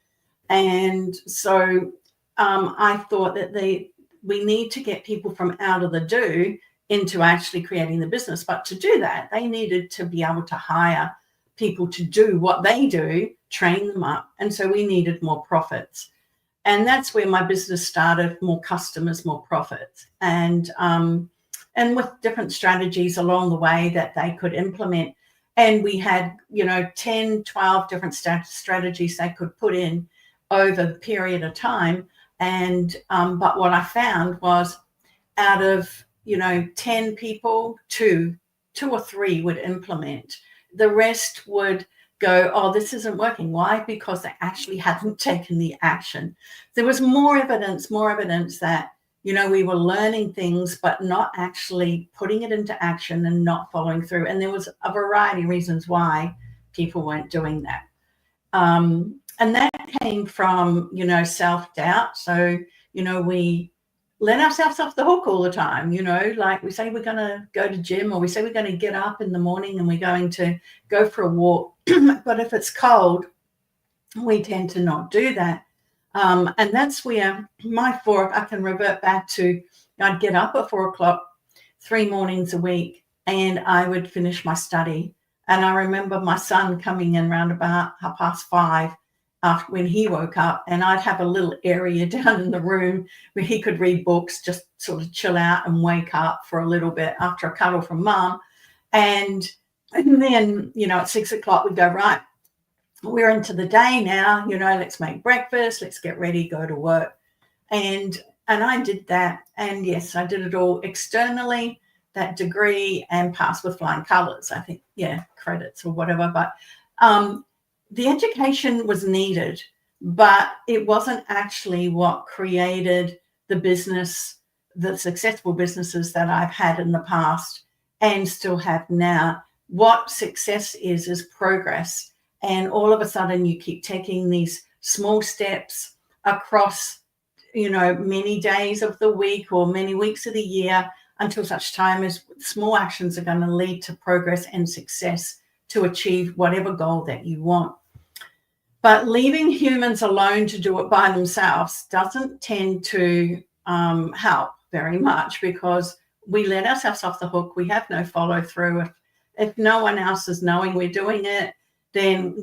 And so I thought that we need to get people from out of the do into actually creating the business. But to do that, they needed to be able to hire people to do what they do, train them up. And so we needed more profits. And that's where my business started: more customers, more profits. And with different strategies along the way that they could implement. And we had, 10, 12 different strategies they could put in over the period of time. And but what I found was, out of 10 people, two or three would implement. The rest would go, oh, this isn't working. Why? Because they actually hadn't taken the action. There was more evidence that, we were learning things, but not actually putting it into action and not following through. And there was a variety of reasons why people weren't doing that. And that came from, self-doubt. So, we let ourselves off the hook all the time, like we say we're going to go to gym, or we say we're going to get up in the morning and we're going to go for a walk. But if it's cold, we tend to not do that. And that's where I can revert back to, I'd get up at 4:00, 3 mornings a week, and I would finish my study. And I remember my son coming in around about 5:30 after when he woke up, and I'd have a little area down in the room where he could read books, just sort of chill out and wake up for a little bit after a cuddle from mum. And then, at 6:00, we'd go, right, we're into the day now, let's make breakfast, let's get ready, go to work. And I did that. And yes, I did it all externally, that degree, and passed with flying colors. I think, credits or whatever. But the education was needed, but it wasn't actually what created the successful businesses that I've had in the past and still have now. What success is progress. And all of a sudden you keep taking these small steps across, many days of the week or many weeks of the year, until such time as small actions are going to lead to progress and success to achieve whatever goal that you want. But leaving humans alone to do it by themselves doesn't tend to help very much, because we let ourselves off the hook. We have no follow through. If no one else is knowing we're doing it, then,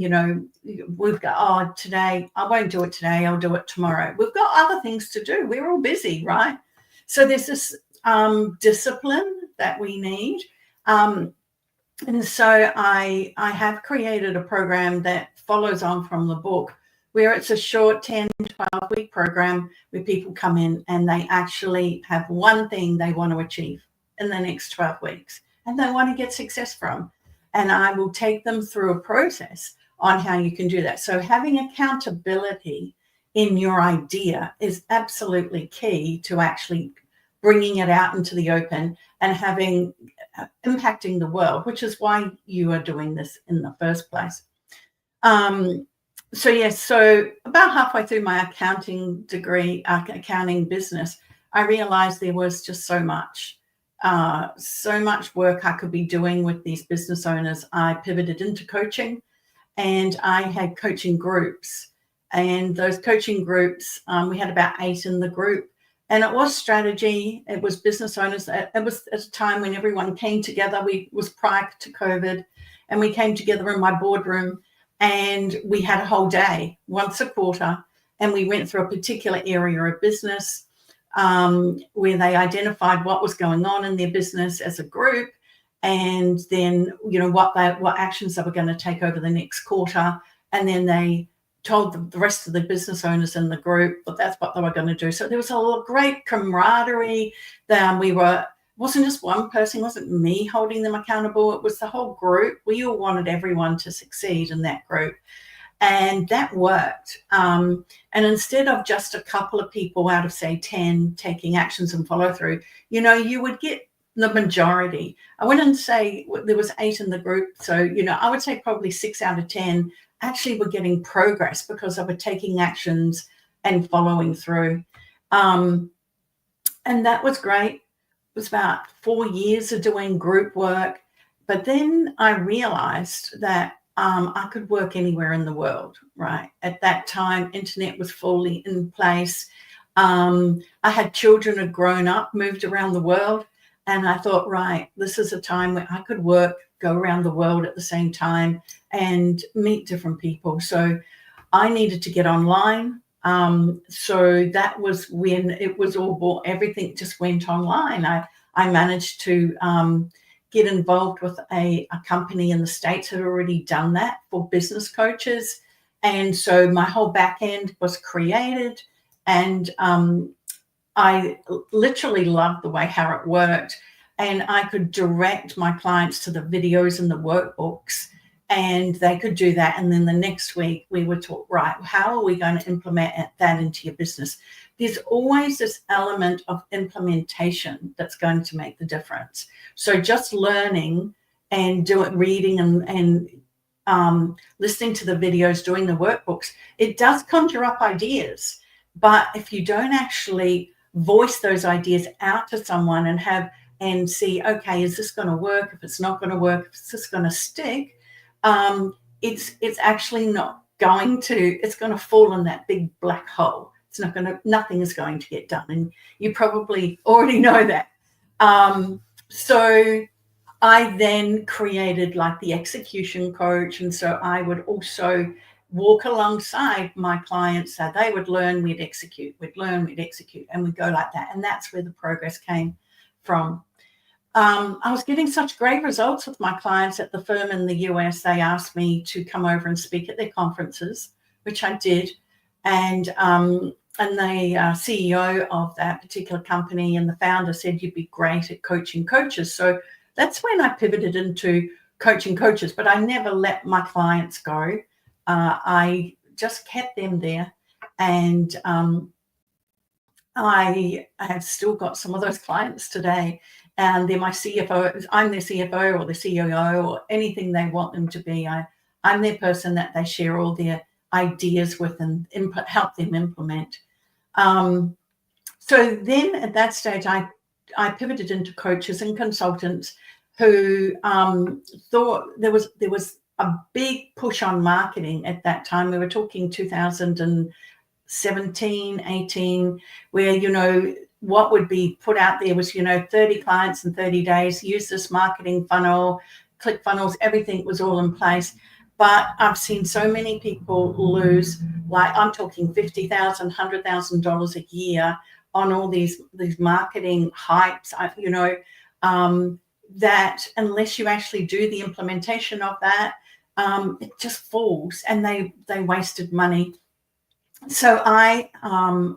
we've got, today, I won't do it today, I'll do it tomorrow. We've got other things to do. We're all busy, right? So there's this discipline that we need. And so I have created a program that follows on from the book, where it's a short 10, 12-week program where people come in and they actually have one thing they want to achieve in the next 12 weeks and they want to get success from. And I will take them through a process on how you can do that. So having accountability in your idea is absolutely key to actually bringing it out into the open and impacting the world, which is why you are doing this in the first place. So about halfway through my accounting degree, accounting business, I realized there was just so much work I could be doing with these business owners. I pivoted into coaching, and I had coaching groups. And those coaching groups, we had about 8 in the group. And it was strategy. It was business owners. It was at a time when everyone came together. It was prior to COVID. And we came together in my boardroom, and we had a whole day, once a quarter. And we went through a particular area of business where they identified what was going on in their business as a group. And then, what actions they were going to take over the next quarter. And then they told the rest of the business owners in the group that that's what they were going to do. So there was a great camaraderie. It wasn't just one person, it wasn't me holding them accountable, it was the whole group. We all wanted everyone to succeed in that group. And that worked. And instead of just a couple of people out of, say, 10 taking actions and follow through, you would get the majority. I wouldn't say there was 8 in the group. So, I would say probably 6 out of 10 actually were getting progress because they were taking actions and following through. And that was great. It was about 4 years of doing group work. But then I realized that I could work anywhere in the world, right? At that time, internet was fully in place. I had children had grown up, moved around the world. And I thought, right, this is a time where I could work, go around the world at the same time and meet different people. So I needed to get online. So that was when it was all bought. Everything just went online. I managed to get involved with a company in the States that had already done that for business coaches. And so my whole back end was created, and I literally loved the way how it worked. And I could direct my clients to the videos and the workbooks and they could do that. And then the next week we would talk, right, how are we going to implement that into your business? There's always this element of implementation that's going to make the difference. So just learning and reading and listening to the videos, doing the workbooks, it does conjure up ideas. But if you don't actually voice those ideas out to someone and see, okay, is this going to work? If it's not going to work, if it's just going to stick, it's actually not going to, it's going to fall in that big black hole. It's not going to, nothing is going to get done. And you probably already know that. So I then created like the execution coach. And so I would also walk alongside my clients. So they would learn, we'd execute, we'd learn, we'd execute, and we'd go like that. And that's where the progress came from. I was getting such great results with my clients at the firm in the US. They asked me to come over and speak at their conferences, which I did. And the CEO of that particular company and the founder said, you'd be great at coaching coaches. So that's when I pivoted into coaching coaches, but I never let my clients go. I just kept them there. And I have still got some of those clients today, and they're my CFO. I'm their CFO or the CEO or anything they want them to be. I'm their person that they share all their ideas with and help them implement. So then at that stage, I pivoted into coaches and consultants who thought there was a big push on marketing at that time. We were talking 2017, 18, where, what would be put out there was, 30 clients in 30 days, use this marketing funnel, click funnels, everything was all in place. But I've seen so many people lose, like I'm talking $50,000, $100,000 a year on all these marketing hypes, that unless you actually do the implementation of that, it just falls, and they wasted money. So I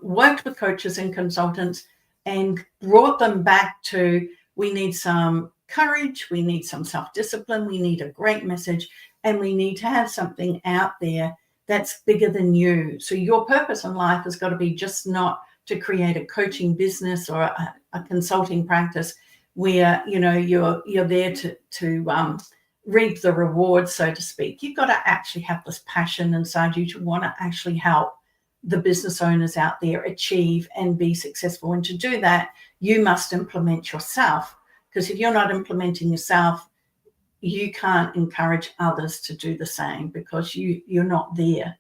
worked with coaches and consultants and brought them back to, we need some courage, we need some self-discipline, we need a great message, and we need to have something out there that's bigger than you. So your purpose in life has got to be just not to create a coaching business or a consulting practice where, you're there to reap the rewards, so to speak. You've got to actually have this passion inside you to want to actually help the business owners out there achieve and be successful. And to do that, you must implement yourself, because if you're not implementing yourself, you can't encourage others to do the same, because you're not there.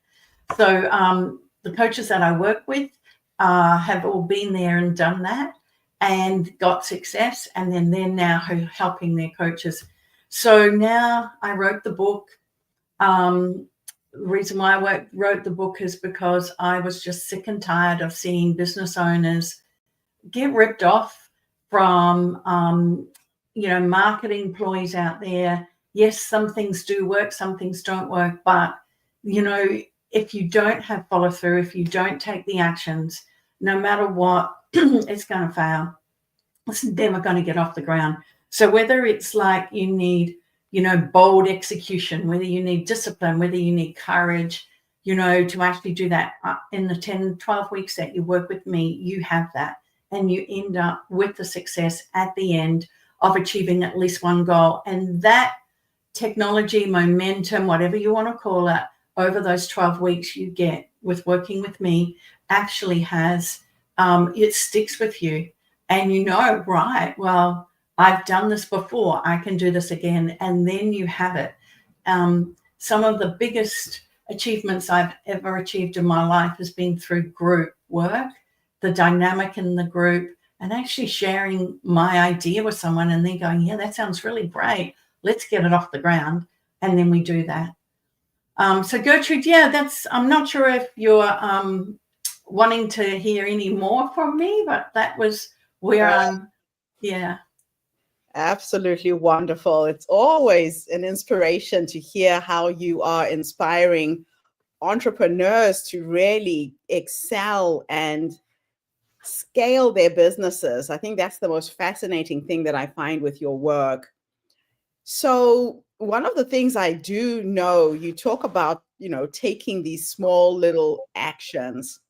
So the coaches that I work with have all been there and done that and got success, and then they're now helping their coaches. So now I wrote the book. The reason why I wrote the book is because I was just sick and tired of seeing business owners get ripped off from, marketing employees out there. Yes, some things do work, some things don't work, but, if you don't have follow through, if you don't take the actions, no matter what, it's going to fail. It's never going to get off the ground. So whether it's like you need, bold execution, whether you need discipline, whether you need courage, to actually do that in the 10, 12 weeks that you work with me, you have that. And you end up with the success at the end of achieving at least one goal. And that technology, momentum, whatever you want to call it, over those 12 weeks you get with working with me actually has, it sticks with you. And right, well, I've done this before, I can do this again. And then you have it. Some of the biggest achievements I've ever achieved in my life has been through group work, the dynamic in the group, and actually sharing my idea with someone and they're going, yeah, that sounds really great. Let's get it off the ground. And then we do that. So Gertrude, I'm not sure if you're wanting to hear any more from me, but that was where I'm, yeah. Absolutely wonderful. It's always an inspiration to hear how you are inspiring entrepreneurs to really excel and scale their businesses. I think that's the most fascinating thing that I find with your work. So one of the things I do know, you talk about, taking these small little actions.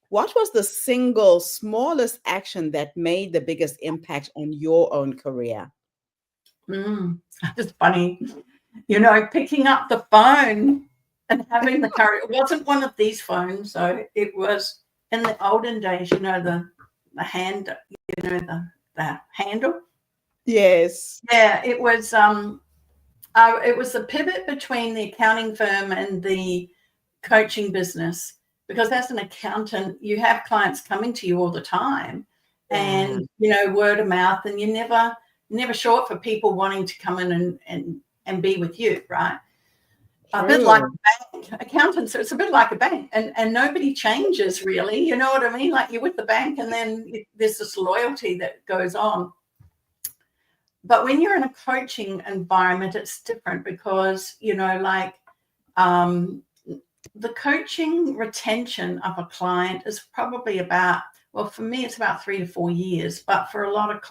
What was the single smallest action that made the biggest impact on your own career? It's funny, picking up the phone and having the courage. It wasn't one of these phones, so it was in the olden days, the hand, the handle. Yes. Yeah, it was the pivot between the accounting firm and the coaching business, because as an accountant, you have clients coming to you all the time, and word of mouth, and you're never short for people wanting to come in and be with you, right? A bit like a bank. Accountants, it's a bit like a bank, and nobody changes really, you know what I mean? Like, you're with the bank, and then there's this loyalty that goes on. But when you're in a coaching environment, it's different, because the coaching retention of a client is probably about, well, for me, it's about 3 to 4 years, but for a lot of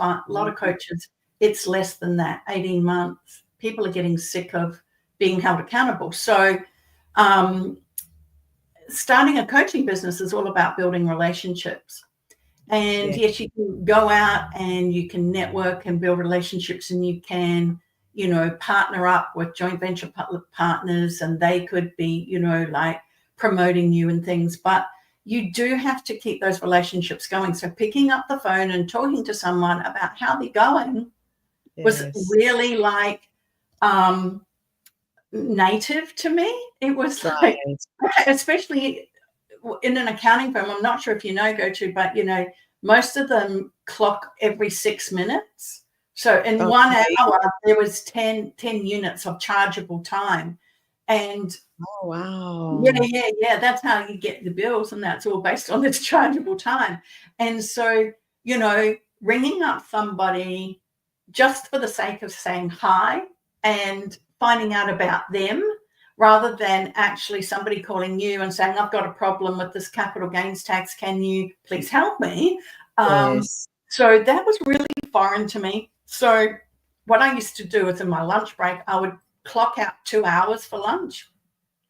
coaches, it's less than that, 18 months. People are getting sick of being held accountable. So starting a coaching business is all about building relationships. And yes, you can go out and you can network and build relationships, and you can, partner up with joint venture partners, and they could be, like promoting you and things. But you do have to keep those relationships going. So picking up the phone and talking to someone about how they're going was really like native to me. It was like, especially in an accounting firm, I'm not sure if go-to, but most of them clock every 6 minutes. So in 1 hour, there was 10 units of chargeable time. And oh, wow. Yeah. That's how you get the bills, and that's all based on this chargeable time. And so, ringing up somebody just for the sake of saying hi and finding out about them, rather than actually somebody calling you and saying, I've got a problem with this capital gains tax, can you please help me? So that was really foreign to me. So what I used to do is, in my lunch break, I would clock out 2 hours for lunch.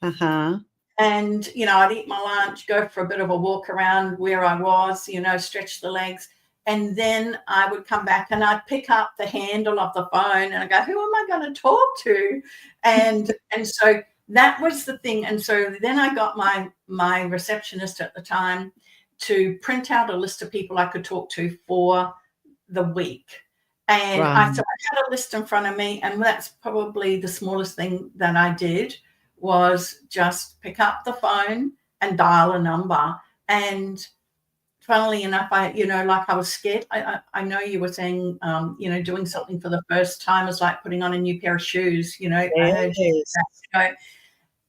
And, I'd eat my lunch, go for a bit of a walk around where I was, stretch the legs. And then I would come back and I'd pick up the handle of the phone and I go, who am I going to talk to? And so that was the thing. And so then I got my receptionist at the time to print out a list of people I could talk to for the week. And I had a list in front of me, and that's probably the smallest thing that I did, was just pick up the phone and dial a number. And funnily enough, I was scared. I know you were saying, doing something for the first time is like putting on a new pair of shoes, I heard you that,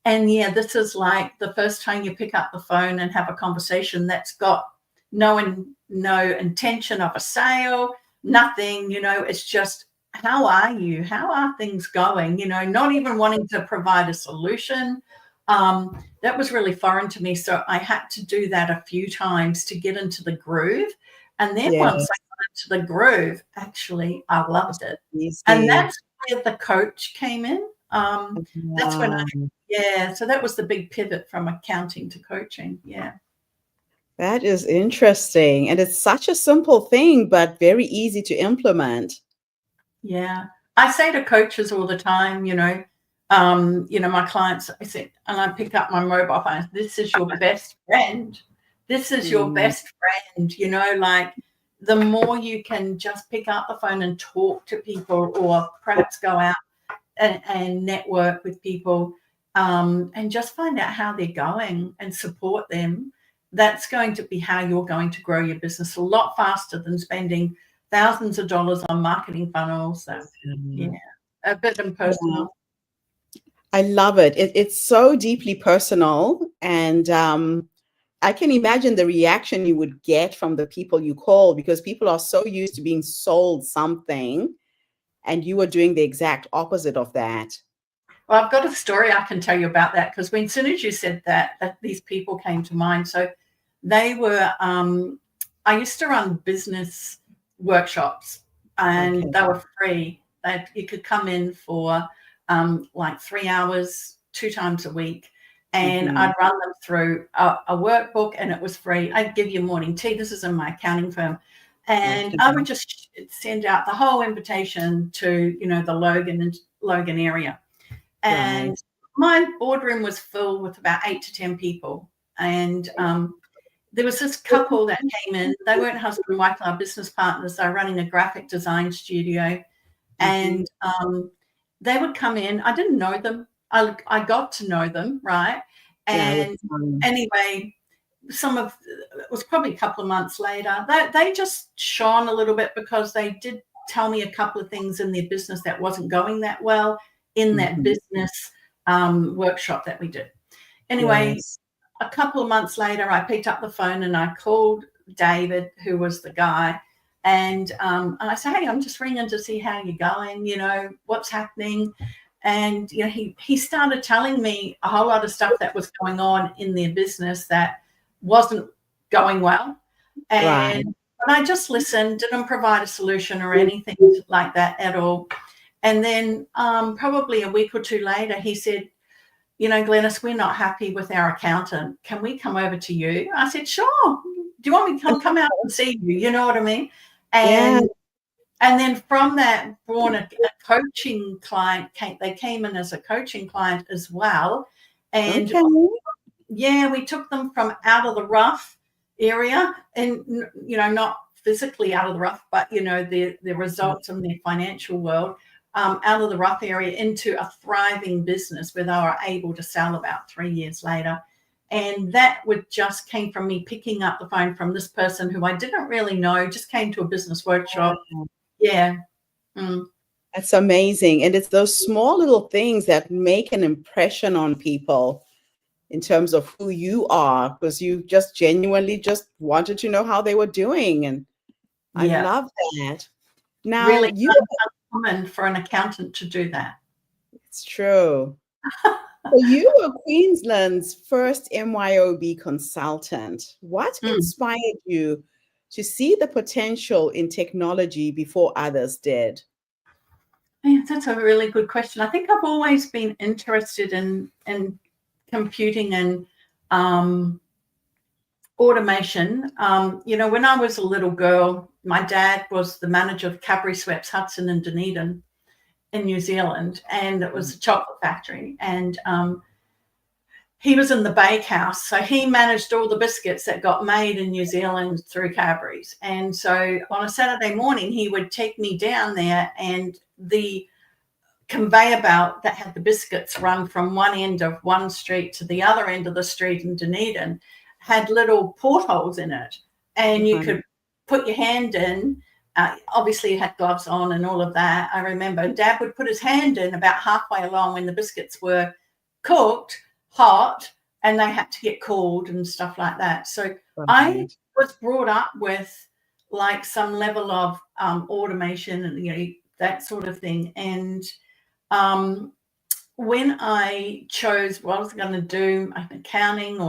And this is like the first time you pick up the phone and have a conversation that's got no intention of a sale, nothing, it's just, how are you? How are things going? Not even wanting to provide a solution. That was really foreign to me. So I had to do that a few times to get into the groove. And then once I got into the groove, actually, I loved it. And that's where the coach came in. That's when so that was the big pivot from accounting to coaching. Yeah. That is interesting. And it's such a simple thing, but very easy to implement. Yeah. I say to coaches all the time, my clients, I said, and I pick up my mobile phone, this is your best friend. This is your best friend, like the more you can just pick up the phone and talk to people, or perhaps go out and network with people, and just find out how they're going and support them. That's going to be how you're going to grow your business a lot faster than spending thousands of dollars on marketing funnels. So, a bit impersonal. I love it. It's so deeply personal. And I can imagine the reaction you would get from the people you call, because people are so used to being sold something, and you were doing the exact opposite of that. Well, I've got a story I can tell you about that, because as soon as you said that these people came to mind. So they were, I used to run business workshops, and they were free. You could come in for like 3 hours, 2 times a week. And I'd run them through a workbook, and it was free. I'd give you morning tea. This is in my accounting firm. And I would just send out the whole invitation to, the Logan area. And my boardroom was filled with about 8 to 10 people. And there was this couple that came in. They weren't husband and wife, they were business partners. They were running a graphic design studio. And they would come in. I didn't know them. I got to know them, right? And anyway, it was probably a couple of months later, they just shone a little bit because they did tell me a couple of things in their business that wasn't going that well in that business workshop that we did. Anyway, a couple of months later, I picked up the phone and I called David, who was the guy, and I said, hey, I'm just ringing to see how you're going, what's happening. And he started telling me a whole lot of stuff that was going on in their business that wasn't going well. And I just listened, didn't provide a solution or anything like that at all. And then probably a week or two later, he said, Glenys, we're not happy with our accountant. Can we come over to you? I said, sure. Do you want me to come out and see you? You know what I mean? And then from that, born a coaching client. They came in as a coaching client as well. And we took them from out of the rough area, and not physically out of the rough, but the results in their financial world, out of the rough area into a thriving business where they were able to sell about 3 years later. And that just came from me picking up the phone from this person who I didn't really know, just came to a business workshop. Yeah. That's amazing. And it's those small little things that make an impression on people in terms of who you are, because you just genuinely just wanted to know how they were doing. And I love that. Now, really uncommon for an accountant to do that. It's true. So you were Queensland's first MYOB consultant. What inspired you to see the potential in technology before others did? Yeah, that's a really good question. I think I've always been interested in computing and automation. When I was a little girl, my dad was the manager of Cadbury Schweppes Hudson and Dunedin in New Zealand, and it was a chocolate factory. And he was in the bakehouse, so he managed all the biscuits that got made in New Zealand through Cadbury's. And so on a Saturday morning, he would take me down there, and the conveyor belt that had the biscuits run from one end of one street to the other end of the street in Dunedin had little portholes in it, and you could put your hand in. Obviously, you had gloves on and all of that. I remember Dad would put his hand in about halfway along when the biscuits were cooked, hot, and they had to get cooled and stuff like that. So I was brought up with like some level of automation and that sort of thing. And when I chose what I was going to do, accounting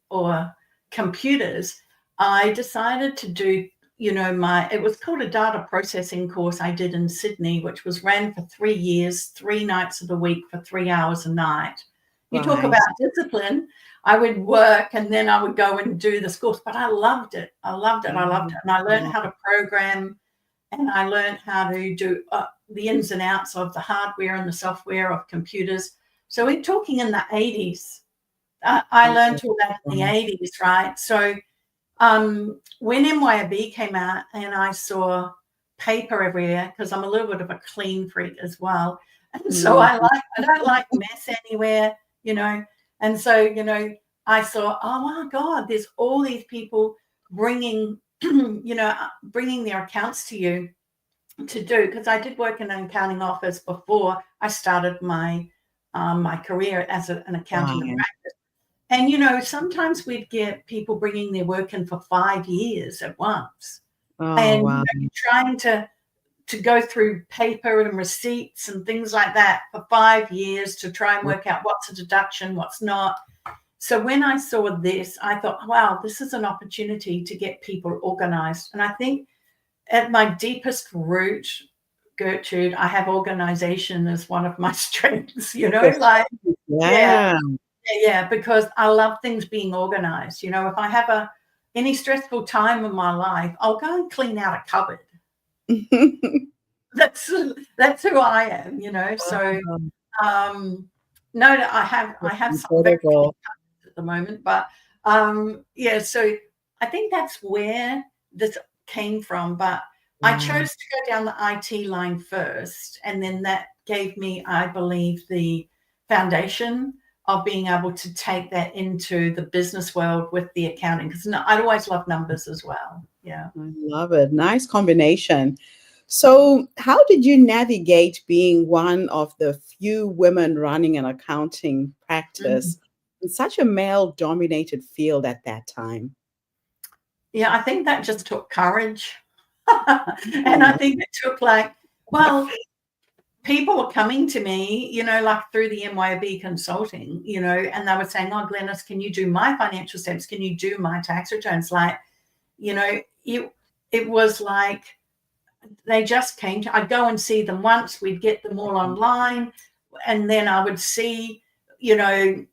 or computers, I decided to do it was called a data processing course I did in Sydney, which was ran for 3 years, 3 nights of the week for 3 hours a night. You talk about discipline. I would work and then I would go and do this course, but I loved it. I loved it. And I learned how to program, and I learned how to do the ins and outs of the hardware and the software of computers. So we're talking in the 80s. I learned all that in the 80s, right? So when MYOB came out and I saw paper everywhere, because I'm a little bit of a clean freak as well, and so I don't like mess anywhere, and so I thought, oh my God, there's all these people bringing bringing their accounts to you to do, because I did work in an accounting office before I started my my career as an accountant in practice. And, sometimes we'd get people bringing their work in for 5 years at once. You're trying to go through paper and receipts and things like that for 5 years to try and work out what's a deduction, what's not. So when I saw this, I thought, wow, this is an opportunity to get people organized. And I think at my deepest root, Gertrude, I have organization as one of my strengths, you know, Yes. like, yeah, Yeah. because I love things being organized. You know, if I have any stressful time in my life, I'll go and clean out a cupboard. That's who I am, you know. So no, I have some very clean Incredible. cupboards at the moment, but yeah, so I think that's where this came from. But I Wow. chose to go down the IT line first, and then that gave me, I believe, the foundation of being able to take that into the business world with the accounting, because I'd always loved numbers as well. Yeah. I love it. Nice combination. So, how did you navigate being one of the few women running an accounting Mhm. practice in such a male dominated field at that time? Yeah, I think that just took courage. And I think it took well, people were coming to me, you know, like through the MYOB consulting, you know, and they were saying, "Oh, Glenys, can you do my financial steps? Can you do my tax returns?" Like, you know, it was like they just came to, I'd go and see them once, we'd get them all online, and then I would see, you know,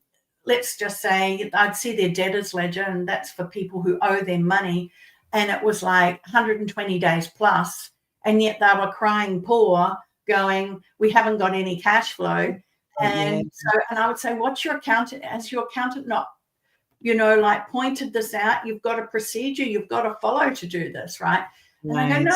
let's just say I'd see their debtors ledger, and that's for people who owe them money. And it was like 120 days plus, and yet they were crying poor, going, "We haven't got any cash flow." Yeah, And I would say, "What's your accountant? Has your accountant not, you know, like pointed this out? You've got a procedure you've got to follow to do this, right?" And I go, right. "No,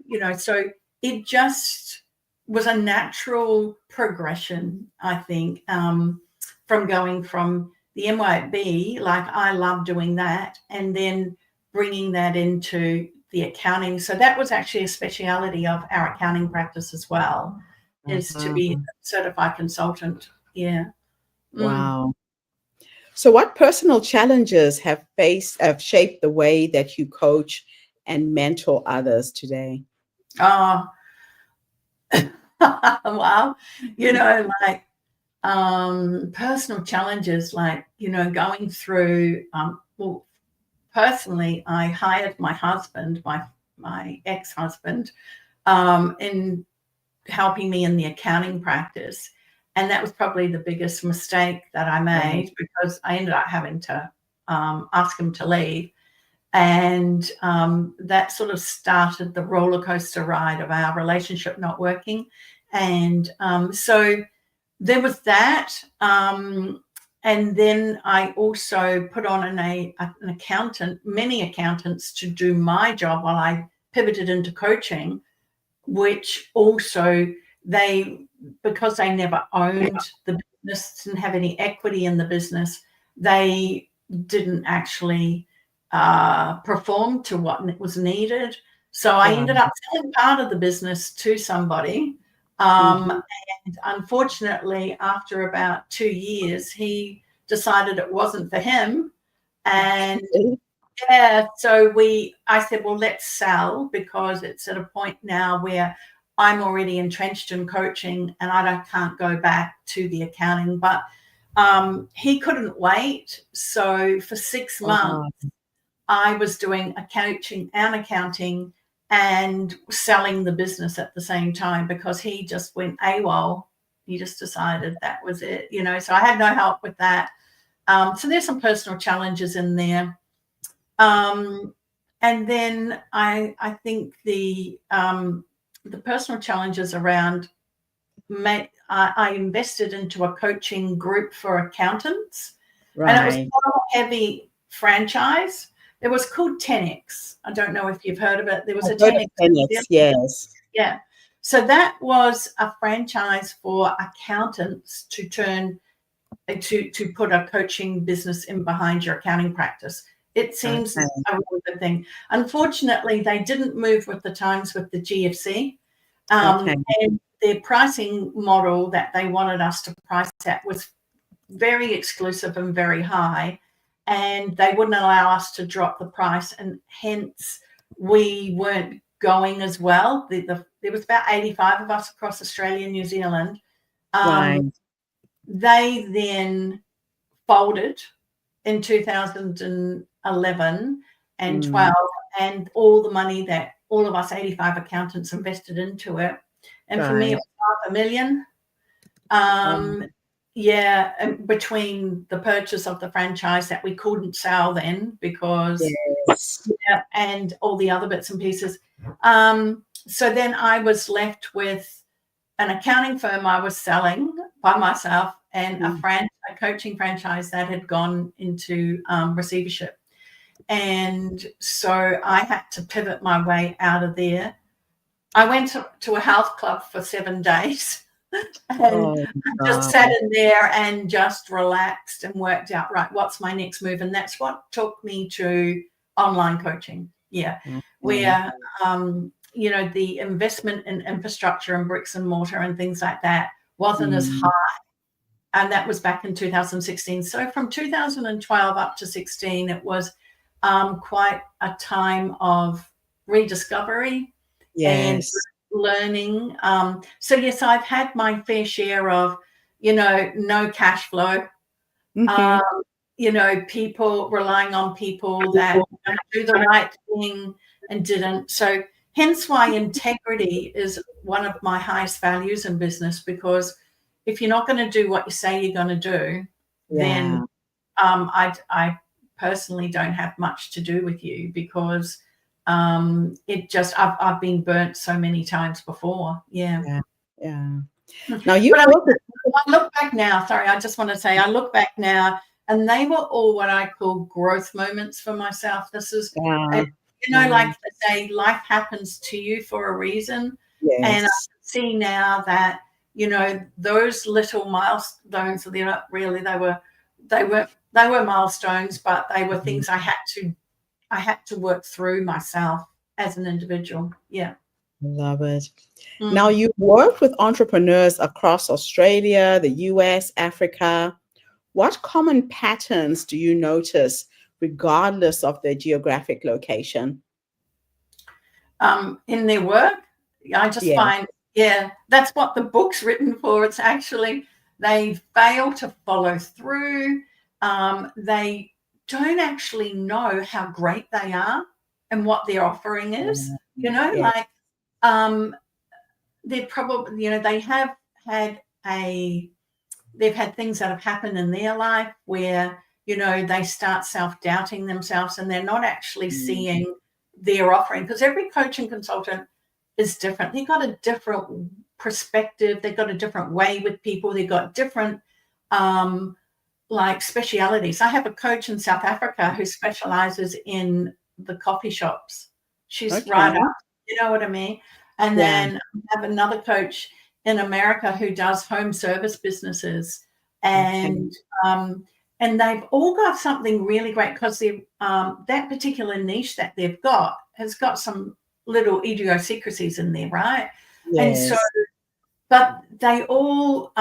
you know." So it just was a natural progression, I think, from going from the MYB, like I love doing that, and then bringing that into the accounting. So that was actually a speciality of our accounting practice as well, is to be a Uh-huh. certified consultant. Yeah. Mm. Wow. So, what personal challenges have shaped the way that you coach and mentor others today? Oh, wow. You know, like personal challenges, like, you know, going through, well, personally, I hired my husband, my ex-husband, in helping me in the accounting practice. And that was probably the biggest mistake that I Right. made, because I ended up having to ask him to leave. And that sort of started the roller coaster ride of our relationship not working. And so there was that. And then I also put on an accountant, many accountants, to do my job while I pivoted into coaching, which also because they never owned the business, didn't have any equity in the business, they didn't actually perform to what was needed. So I Wow. ended up selling part of the business to somebody. Mhm. And unfortunately, after about 2 years, he decided it wasn't for him. And Okay. yeah, so I said, well, let's sell, because it's at a point now where I'm already entrenched in coaching and can't go back to the accounting. But he couldn't wait. So for 6 months, Wow. I was doing a coaching and accounting and selling the business at the same time, because he just went AWOL. He just decided that was it, you know. So I had no help with that. So there's some personal challenges in there. And then I think the personal challenges around I invested into a coaching group for accountants, and it was Right. quite a heavy franchise. It was called 10X. I don't know if you've heard of it. There was I've a heard of 10X. Phoenix, yes. Yeah. So that was a franchise for accountants to put a coaching business in behind your accounting practice. It seems Okay. a really good thing. Unfortunately, they didn't move with the times with the GFC. Okay. And their pricing model that they wanted us to price at was very exclusive and very high. And they wouldn't allow us to drop the price. And hence, we weren't going as well. There was about 85 of us across Australia and New Zealand. Right. They then folded in 2011 and Mm. 12, and all the money that all of us 85 accountants invested into it And for me, it was $500,000. Yeah, and between the purchase of the franchise that we couldn't sell then because and all the other bits and pieces. So then I was left with an accounting firm I was selling by myself and a coaching franchise that had gone into receivership. And so I had to pivot my way out of there. I went to a health club for 7 days. And just sat in there and just relaxed and worked out, right, what's my next move? And that's what took me to online coaching. Yeah. Where, you know, the investment in infrastructure and bricks and mortar and things like that wasn't as high. And that was back in 2016. So from 2012 up to 16, it was quite a time of rediscovery and learning. So yes, I've had my fair share of, you know, no cash flow, you know, people relying on people that do the right thing and didn't. So hence why integrity is one of my highest values in business, because if you're not going to do what you say you're going to do, then I personally don't have much to do with you, because it just I've been burnt so many times before. Yeah. Now you I look back now. Sorry, I just want to say I look back now, and they were all what I call growth moments for myself. This is, you know, like they say, life happens to you for a reason, and I see now that, you know, those little milestones, they're not really, they were milestones, but they were things I had to work through myself as an individual. Yeah. Love it. Now, you've worked with entrepreneurs across Australia, the US, Africa. What common patterns do you notice regardless of their geographic location? In their work, I just find, that's what the book's written for. It's actually, they fail to follow through. They don't actually know how great they are and what their offering is, you know, like they're probably, you know, they've had things that have happened in their life where, you know, they start self-doubting themselves and they're not actually seeing their offering, because every coaching consultant is different. They've got a different perspective. They've got a different way with people. They've got different like specialities. I have a coach in South Africa who specializes in the coffee shops. She's right up, you know what I mean? And then I have another coach in America who does home service businesses, and they've all got something really great, because they that particular niche that they've got has got some little idiosyncrasies in there, right? And so, but they all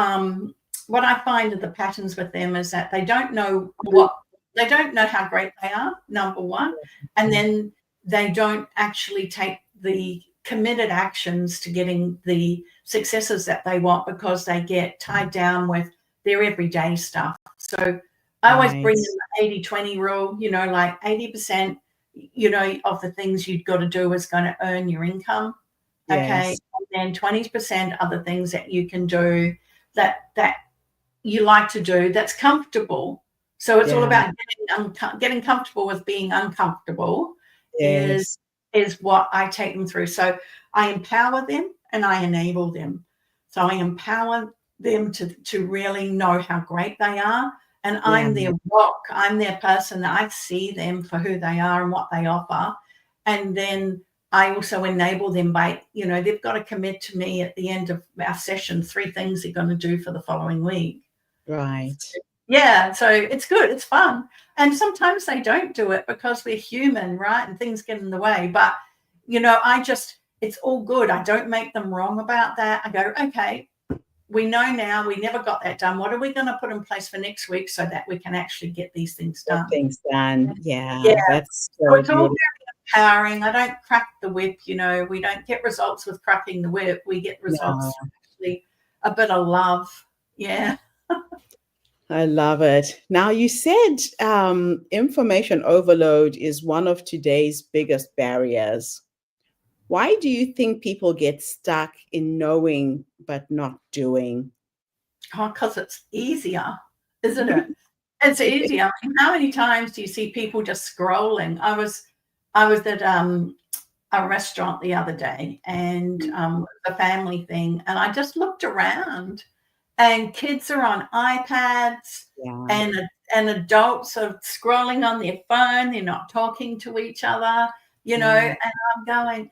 what I find of the patterns with them is that they don't know how great they are, number one, and then they don't actually take the committed actions to getting the successes that they want, because they get tied down with their everyday stuff. So I always bring in the 80-20 rule, you know, like 80%, you know, of the things you've got to do is going to earn your income. Okay. And then 20% are the things that you can do that you like to do, that's comfortable. So it's all about getting comfortable with being uncomfortable is what I take them through. So I empower them and I enable them. So I empower them to really know how great they are. And I'm their rock. I'm their person. I see them for who they are and what they offer. And then I also enable them by, you know, they've got to commit to me at the end of our session 3 things they're going to do for the following week. Right. Yeah, so it's good. It's fun. And sometimes they don't do it because we're human, right? And things get in the way. But, you know, it's all good. I don't make them wrong about that. I go, okay, we know now we never got that done. What are we going to put in place for next week so that we can actually get these things done? Yeah. That's so it's all very empowering. I don't crack the whip, you know. We don't get results with cracking the whip. We get results with actually a bit of love. Yeah. I love it. Now, you said information overload is one of today's biggest barriers. Why do you think people get stuck in knowing but not doing? Oh, because it's easier, isn't it? It's easier. I mean, how many times do you see people just scrolling? I was at a restaurant the other day, and a family thing, and I just looked around, and kids are on iPads, Yeah. and adults are scrolling on their phone. They're not talking to each other, Yeah. and I'm going,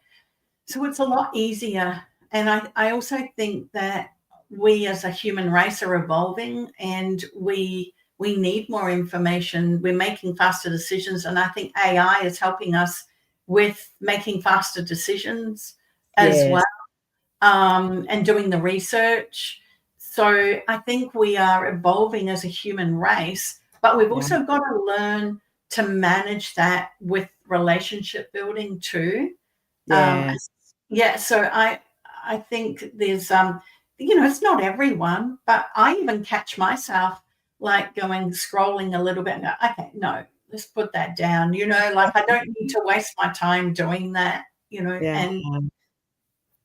so it's a lot easier. And I also think that we as a human race are evolving, and we need more information. We're making faster decisions. And I think AI is helping us with making faster decisions as Yes. well, and doing the research. So I think we are evolving as a human race, but we've Yeah. also got to learn to manage that with relationship building too. Um, Yes. yeah, so I think there's it's not everyone, but I even catch myself like going scrolling a little bit and go, okay, no, let's put that down. Like I don't need to waste my time doing that, Yeah. and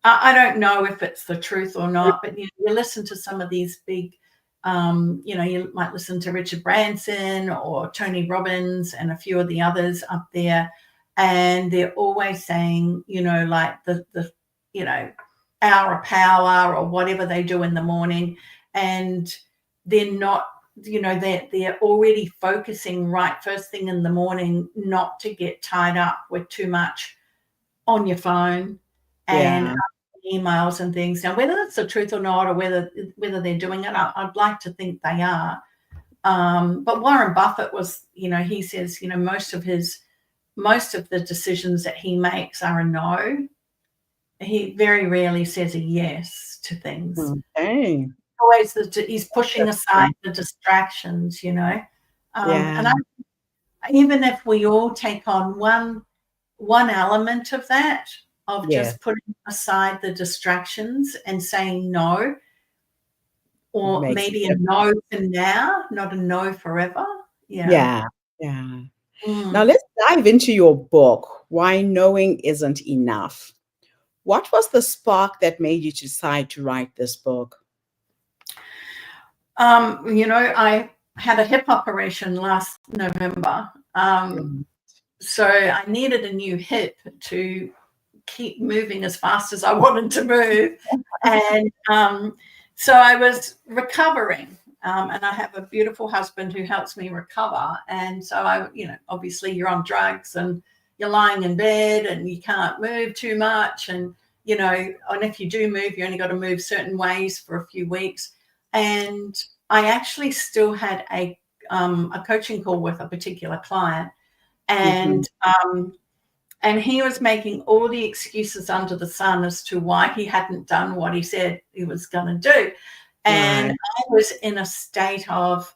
I don't know if it's the truth or not, but you listen to some of these big, you might listen to Richard Branson or Tony Robbins and a few of the others up there, and they're always saying, like the hour of power or whatever they do in the morning, and they're not, they're already focusing right first thing in the morning not to get tied up with too much on your phone and Yeah. emails and things. Now, whether it's the truth or not, or whether they're doing it, I'd like to think they are. But Warren Buffett was, he says, most of the decisions that he makes are a no. He very rarely says a yes to things. Okay. Always he's pushing aside the distractions, Yeah. and even if we all take on one element of that, of Yeah. just putting aside the distractions and saying no, or Makes maybe a sense. no for now, not a no forever. Yeah. Yeah. Yeah. Now Mm. let's dive into your book, Why Knowing Isn't Enough. What was the spark that made you decide to write this book? I had a hip operation last November. Mm. So I needed a new hip to keep moving as fast as I wanted to move. And so I was recovering. And I have a beautiful husband who helps me recover. And so obviously you're on drugs and you're lying in bed and you can't move too much. And, and if you do move, you only got to move certain ways for a few weeks. And I actually still had a coaching call with a particular client. Mhm. And he was making all the excuses under the sun as to why he hadn't done what he said he was going to do. And Right. I was in a state of,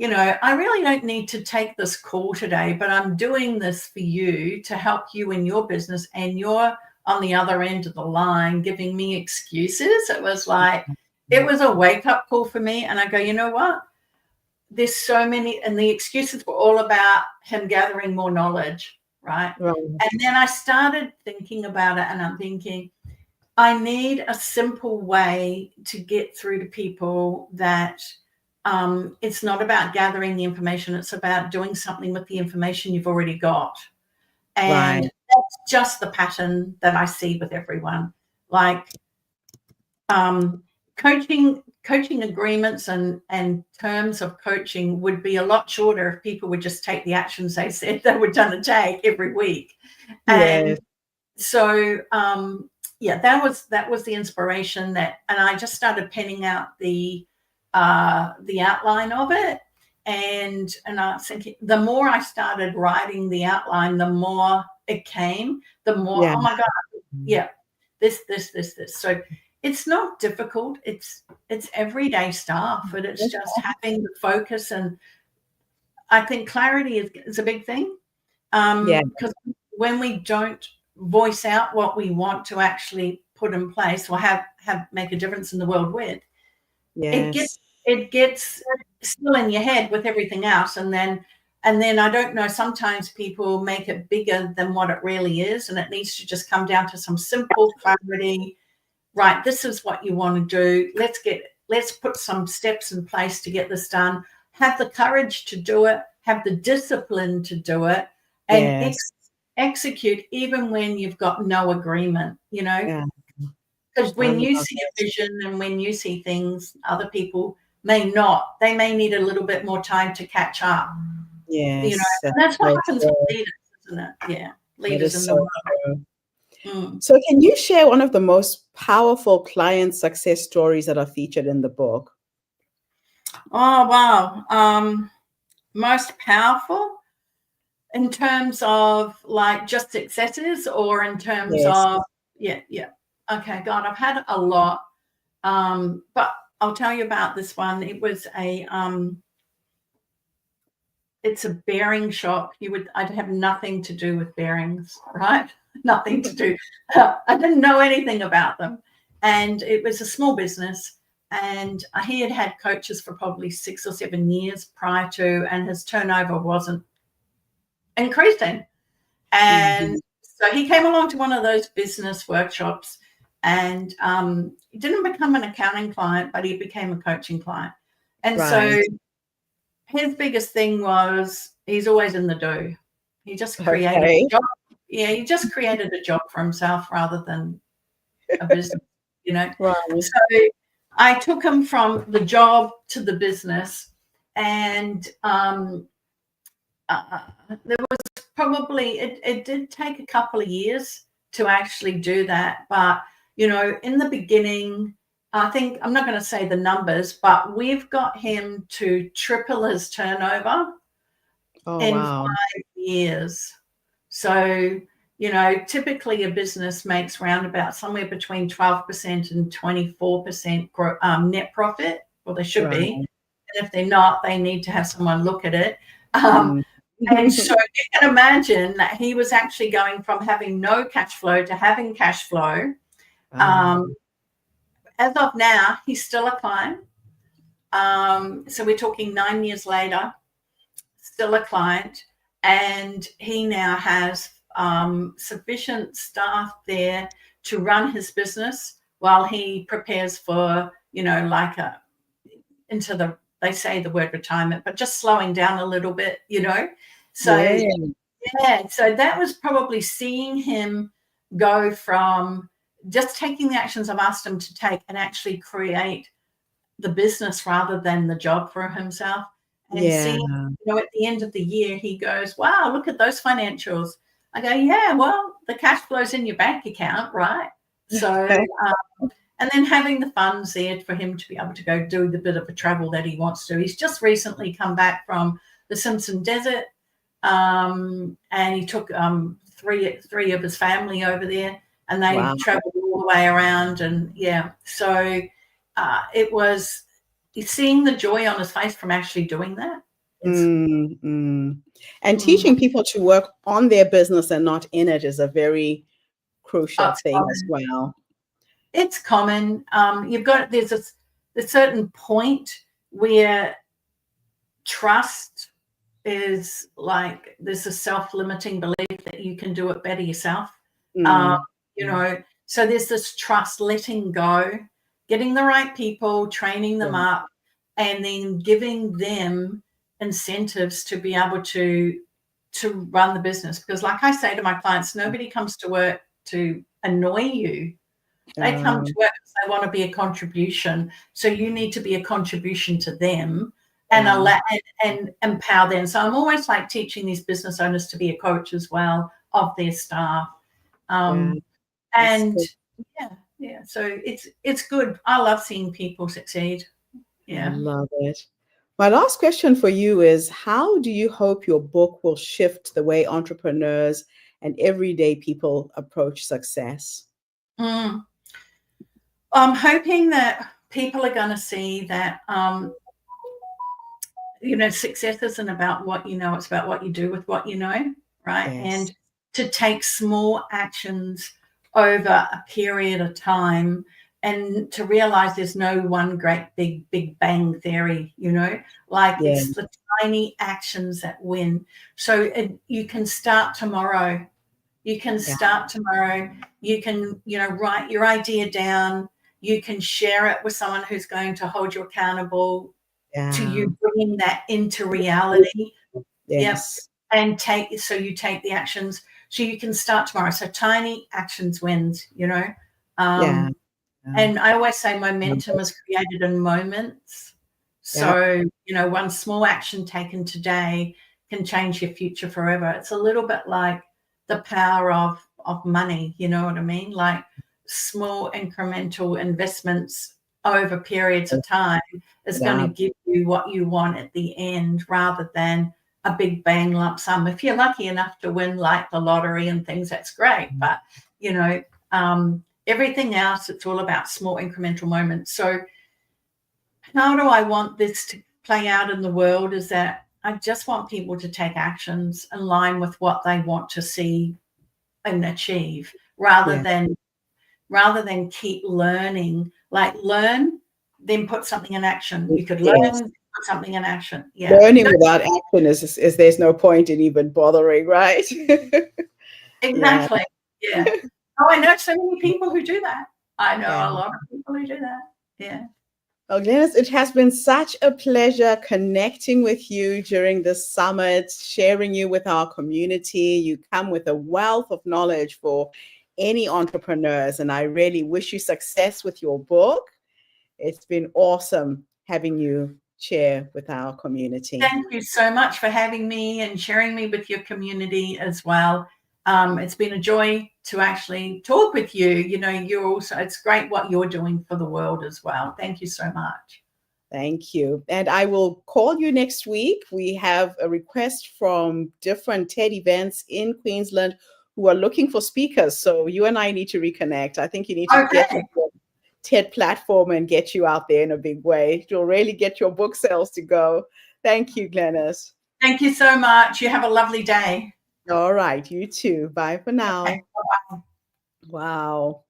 I really don't need to take this call today, but I'm doing this for you to help you in your business. And you're on the other end of the line giving me excuses. It was a wake up call for me. And I go, you know what? There's so many, and the excuses were all about him gathering more knowledge, right? Right. And then I started thinking about it, and I'm thinking, I need a simple way to get through to people that it's not about gathering the information, it's about doing something with the information you've already got. And Right. that's just the pattern that I see with everyone. Like coaching agreements and terms of coaching would be a lot shorter if people would just take the actions they said they were going to take every week. Yes. And so that was the inspiration, and I just started penning out the outline of it. And I was thinking, the more I started writing the outline, the more it came, the more, Yeah. oh my God, yeah, this. So it's not difficult. It's everyday stuff, but it's just having the focus. And I think clarity is a big thing. Yeah. Because when we don't voice out what we want to actually put in place or have make a difference in the world with, it Yes. gets still in your head with everything else, and then And then I don't know, sometimes people make it bigger than what it really is, and it needs to just come down to some simple clarity. Right, this is what you want to do. Let's put some steps in place to get this done. Have the courage to do it, have the discipline to do it, and Yes. execute even when you've got no agreement, Yeah. because I when you love see it. a vision and when you see things, other people may not. They may need a little bit more time to catch up. Yes. And that's what so happens true. with leaders, isn't it? Yeah, That leaders is in the so world. true. Mm. So can you share one of the most powerful client success stories that are featured in the book? Oh, wow. Most powerful in terms of like just successes, or in terms Yes. of, yeah. Okay, God, I've had a lot. But I'll tell you about this one. It was it's a bearing shop. I'd have nothing to do with bearings, right? Nothing to do. I didn't know anything about them. And it was a small business. And he had had coaches for probably 6 or 7 years prior to, and his turnover wasn't increasing. And so he came along to one of those business workshops, and he didn't become an accounting client, but he became a coaching client. And so Right. his biggest thing was he's always in the do. He just created Okay. a job. Yeah, he just created a job for himself rather than a business, Right. So I took him from the job to the business, and there was probably, it did take a couple of years to actually do that. But, in the beginning, I think, I'm not going to say the numbers, but we've got him to triple his turnover Oh, in wow. 5 years. So, typically a business makes round about somewhere between 12% and 24% net profit. Well, they should Right. be. And if they're not, they need to have someone look at it. Mm. And so you can imagine that he was actually going from having no cash flow to having cash flow. As of now, he's still a client. So we're talking 9 years later, still a client. And he now has sufficient staff there to run his business while he prepares for, they say the word retirement, but just slowing down a little bit, So Yeah. yeah, so that was probably seeing him go from just taking the actions I've asked him to take and actually create the business rather than the job for himself. And Yeah. seeing, at the end of the year, he goes, wow, look at those financials. I go, yeah, well, the cash flow's in your bank account, right? So, and then having the funds there for him to be able to go do the bit of a travel that he wants to. He's just recently come back from the Simpson Desert. And he took three of his family over there, and they Wow. traveled all the way around. And yeah, so it was seeing the joy on his face from actually doing that. And teaching people to work on their business and not in it is a very crucial thing as well. It's common. There's a certain point where trust is like, there's a self-limiting belief that you can do it better yourself. So there's this trust, letting go, getting the right people, training them up, and then giving them incentives to be able to run the business. Because like I say to my clients, nobody comes to work to annoy you. They come to work because they want to be a contribution. So you need to be a contribution to them and allow and empower them. So I'm always like teaching these business owners to be a coach as well of their staff. And yeah, so it's good. I love seeing people succeed. Yeah. I love it. My last question for you is, how do you hope your book will shift the way entrepreneurs and everyday people approach success? I'm hoping that people are going to see that, success isn't about what you know, it's about what you do with what you know, right? Yes. And to take small actions over a period of time, and to realize there's no one great big bang theory, it's the tiny actions that win. So you can start tomorrow. You can start tomorrow. You can, write your idea down. You can share it with someone who's going to hold you accountable to you bringing that into reality. Yes. Yep. And you take the actions so you can start tomorrow. So tiny actions wins, And I always say momentum is created in moments. So, one small action taken today can change your future forever. It's a little bit like the power of money, you know what I mean? Like small incremental investments over periods of time is going to give you what you want at the end rather than a big bang lump sum. If you're lucky enough to win like the lottery and things, that's great. But, everything else, it's all about small incremental moments. So how do I want this to play out in the world is that I just want people to take actions in line with what they want to see and achieve rather than keep learning. Like learn, then put something in action. You could learn, put something in action. Yeah. Learning without action is there's no point in even bothering, right? Exactly. Yeah. Oh, I know so many people who do that. I know a lot of people who do that. Yeah. Well, Glennis, it has been such a pleasure connecting with you during this summit, sharing you with our community. You come with a wealth of knowledge for any entrepreneurs, and I really wish you success with your book. It's been awesome having you share with our community. Thank you so much for having me and sharing me with your community as well. It's been a joy to actually talk with you. It's great what you're doing for the world as well. Thank you so much. Thank you. And I will call you next week. We have a request from different TED events in Queensland who are looking for speakers. So you and I need to reconnect. I think you need to get your TED platform and get you out there in a big way. It'll really get your book sales to go. Thank you, Glennis. Thank you so much. You have a lovely day. All right. You too. Bye for now. Okay, bye-bye. Wow.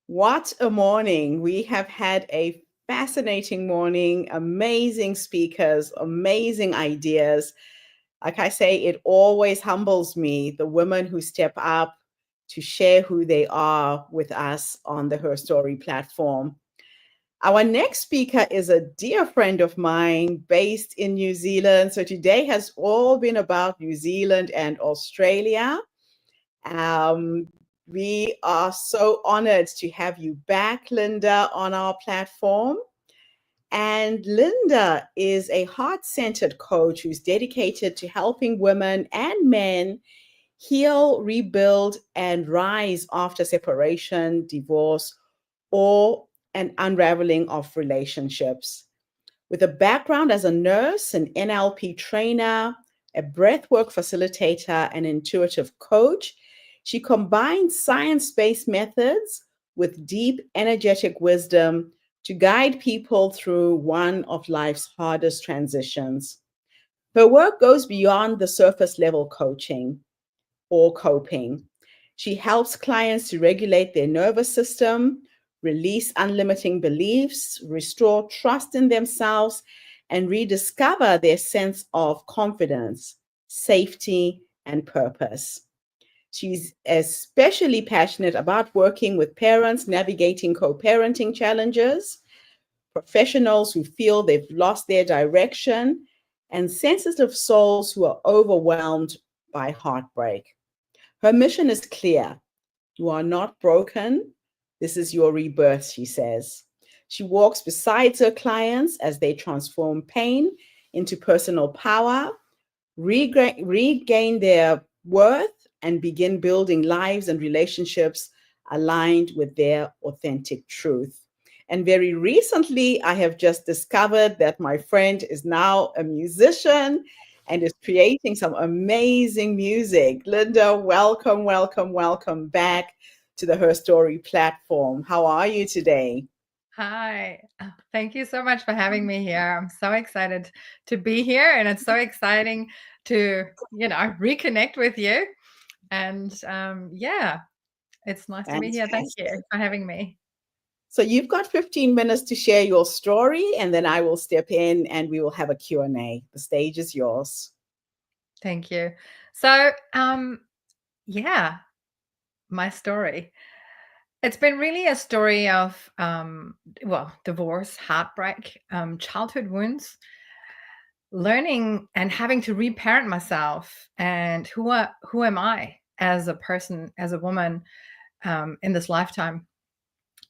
What a morning. We have had a fascinating morning, amazing speakers, amazing ideas. Like I say, it always humbles me, the women who step up to share who they are with us on the HerStory platform. Our next speaker is a dear friend of mine based in New Zealand. So today has all been about New Zealand and Australia. We are so honored to have you back, Linda, on our platform. And Linda is a heart-centered coach who's dedicated to helping women and men heal, rebuild, and rise after separation, divorce, or an unraveling of relationships. With a background as a nurse, an NLP trainer, a breathwork facilitator, and intuitive coach, she combines science-based methods with deep energetic wisdom to guide people through one of life's hardest transitions. Her work goes beyond the surface level coaching or coping. She helps clients to regulate their nervous system, release unlimiting beliefs, restore trust in themselves, and rediscover their sense of confidence, safety, and purpose. She's especially passionate about working with parents navigating co-parenting challenges, professionals who feel they've lost their direction, and sensitive souls who are overwhelmed by heartbreak. Her mission is clear. You are not broken. This is your rebirth, she says. She walks beside her clients as they transform pain into personal power, regain their worth, and begin building lives and relationships aligned with their authentic truth. And very recently, I have just discovered that my friend is now a musician and is creating some amazing music. Linda, welcome, welcome, welcome back to the HerStory platform. How are you today? Hi. Thank you so much for having me here. I'm so excited to be here, and it's so exciting to, reconnect with you. And yeah, it's nice to be here. Thank you for having me. So you've got 15 minutes to share your story, and then I will step in and we will have a Q&A. The stage is yours. Thank you. So, yeah, my story. It's been really a story of, divorce, heartbreak, childhood wounds, learning and having to reparent myself, and who am I as a person, as a woman, in this lifetime,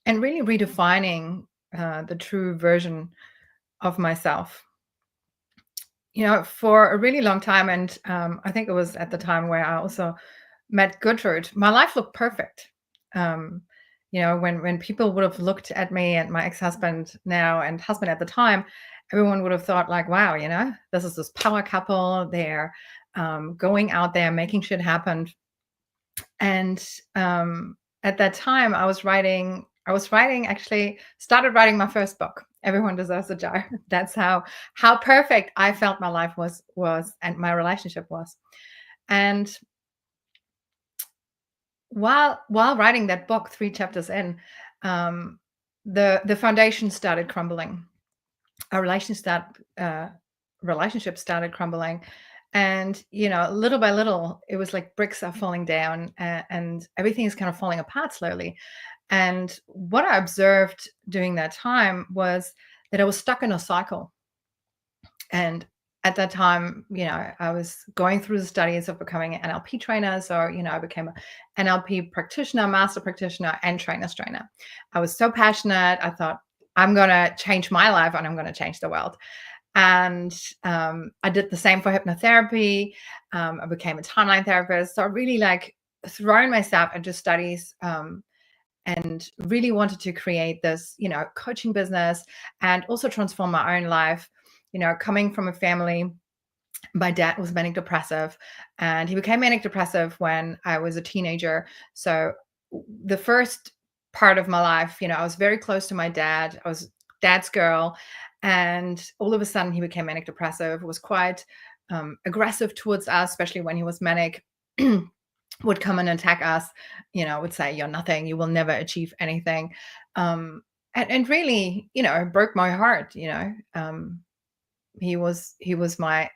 and really redefining the true version of myself. For a really long time, and I think it was at the time where I also met Gertrude, my life looked perfect. When people would have looked at me and my ex-husband now and husband at the time, everyone would have thought like, wow, this is this power couple. They're going out there, making shit happen. And at that time started writing my first book, Everyone Deserves a Jar. That's how perfect I felt my life was and my relationship was. And while writing that book, 3 chapters in, the foundation started crumbling. Our relationship started crumbling. And, little by little, it was like bricks are falling down, and everything is kind of falling apart slowly. And what I observed during that time was that I was stuck in a cycle. And at that time, I was going through the studies of becoming an NLP trainer. So, I became an NLP practitioner, master practitioner, and trainer's trainer. I was so passionate. I thought, I'm going to change my life and I'm going to change the world. And I did the same for hypnotherapy. I became a timeline therapist. So I really thrown myself into studies and really wanted to create this, coaching business and also transform my own life. Coming from a family, my dad was manic depressive, and he became manic depressive when I was a teenager. So the first part of my life, I was very close to my dad. I was dad's girl. And all of a sudden he became manic depressive, was quite aggressive towards us, especially when he was manic. Would come and attack us, would say, you're nothing, you will never achieve anything. And really, it broke my heart. He was my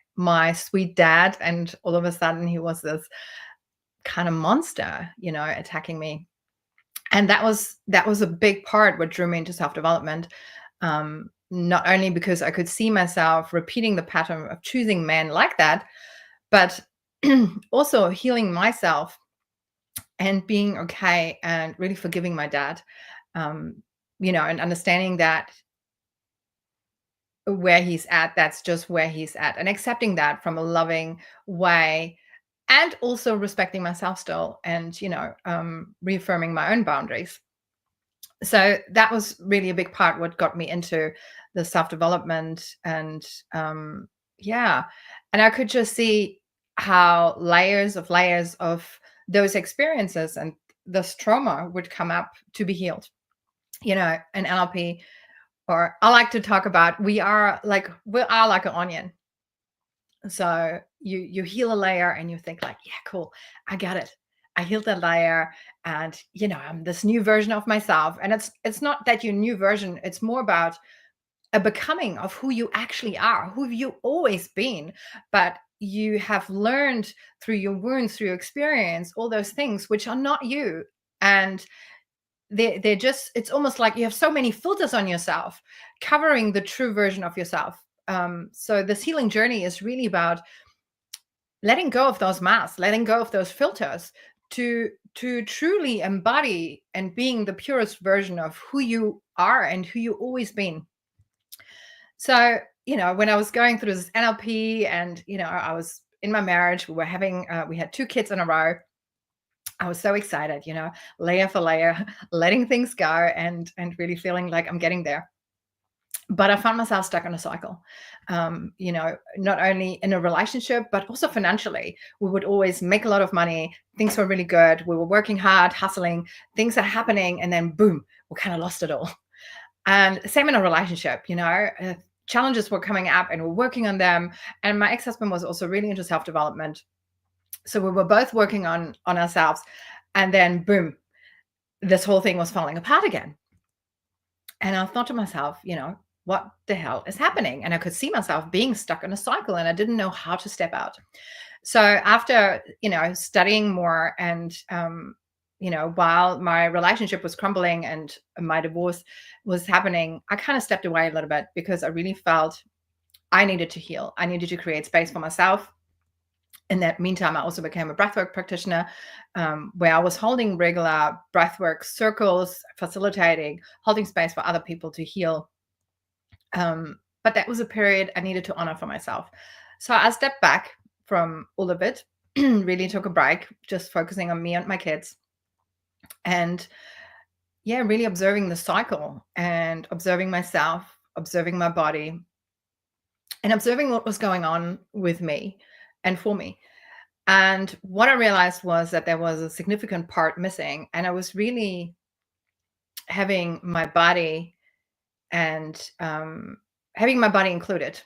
sweet dad, and all of a sudden he was this kind of monster, attacking me. And that was a big part what drew me into self-development. Not only because I could see myself repeating the pattern of choosing men like that, but also healing myself and being okay and really forgiving my dad, and understanding that where he's at, that's just where he's at, and accepting that from a loving way, and also respecting myself still, and reaffirming my own boundaries. So that was really a big part what got me into the self-development. And and I could just see how layers of those experiences and this trauma would come up to be healed. An NLP, or I like to talk about, we are like an onion. So you heal a layer and you think like, yeah, cool, I got it. I healed that layer, and I'm this new version of myself. And it's not that your new version, it's more about a becoming of who you actually are, who you've always been, but you have learned through your wounds, through your experience, all those things which are not you. And they're just, it's almost like you have so many filters on yourself covering the true version of yourself. So this healing journey is really about letting go of those masks, letting go of those filters, to truly embody and being the purest version of who you are and who you've always been. So, when I was going through this NLP, and, I was in my marriage, we had 2 kids in a row. I was so excited, layer for layer, letting things go, and really feeling like I'm getting there. But I found myself stuck in a cycle, not only in a relationship, but also financially. We would always make a lot of money. Things were really good. We were working hard, hustling. Things are happening. And then boom, we kind of lost it all. And same in a relationship, challenges were coming up and we're working on them. And my ex-husband was also really into self-development. So we were both working on ourselves. And then boom, this whole thing was falling apart again. And I thought to myself, what the hell is happening? And I could see myself being stuck in a cycle, and I didn't know how to step out. So after, studying more and, while my relationship was crumbling and my divorce was happening, I kind of stepped away a little bit because I really felt I needed to heal. I needed to create space for myself. In that meantime, I also became a breathwork practitioner, where I was holding regular breathwork circles, facilitating, holding space for other people to heal. But that was a period I needed to honor for myself. So I stepped back from all of it, really took a break, just focusing on me and my kids. And really observing the cycle and observing myself, observing my body, and observing what was going on with me and for me. And what I realized was that there was a significant part missing, and I was really having my body and having my body included,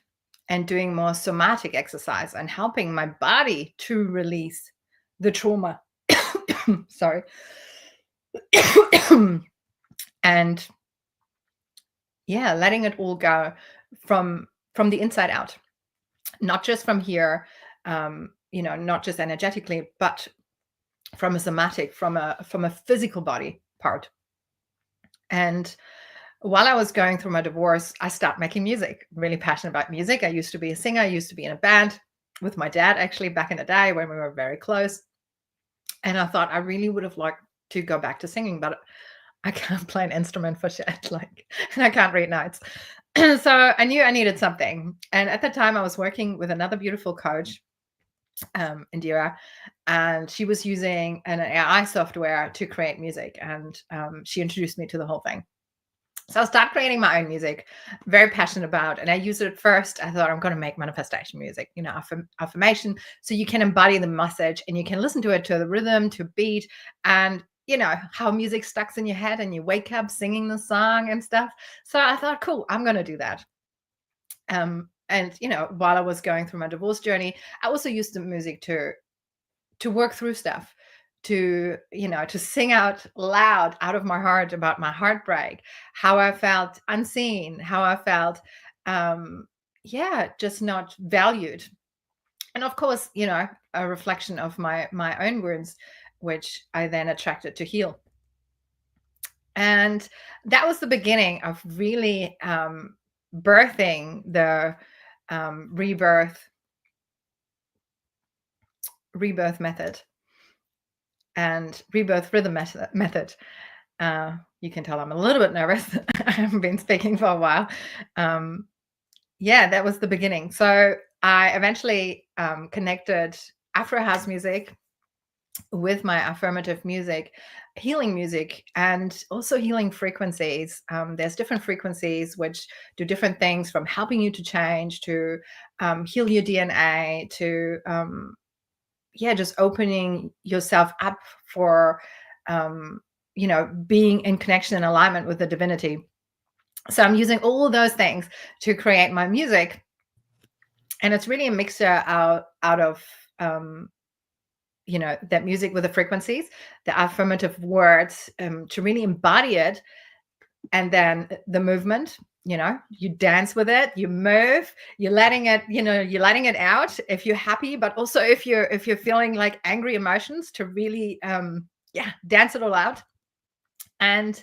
and doing more somatic exercise and helping my body to release the trauma. Sorry. And letting it all go from the inside out, not just from here, not just energetically, but from a somatic, from a physical body part. And while I was going through my divorce, I started making music. I'm really passionate about music. I used to be a singer. I used to be in a band with my dad, actually, back in the day when we were very close. And I thought I really would have liked to go back to singing, but I can't play an instrument for shit, and I can't read notes. So I knew I needed something. And at the time, I was working with another beautiful coach, Indira, and she was using an AI software to create music. And she introduced me to the whole thing. So I started creating my own music, very passionate about, and I used it at first. I thought I'm going to make manifestation music, affirmation, so you can embody the message and you can listen to it to the rhythm, to beat, and how music stucks in your head and you wake up singing the song and stuff. So I thought, cool, I'm going to do that. And while I was going through my divorce journey, I also used the music to work through stuff, to sing out loud out of my heart about my heartbreak, how I felt unseen, how I felt just not valued. And of course, a reflection of my own wounds, which I then attracted to heal. And that was the beginning of really birthing the rebirth method and rebirth rhythm method. You can tell I'm a little bit nervous. I haven't been speaking for a while. That was the beginning. So I eventually connected Afro house music with my affirmative music, healing music, and also healing frequencies. There's different frequencies which do different things, from helping you to change, to heal your DNA, to just opening yourself up for being in connection and alignment with the divinity. So I'm using all those things to create my music, and it's really a mixture out of that music with the frequencies, the affirmative words, to really embody it, and then the movement. You dance with it, you move, you're letting it out if you're happy, but also if you're feeling like angry emotions, to really dance it all out. And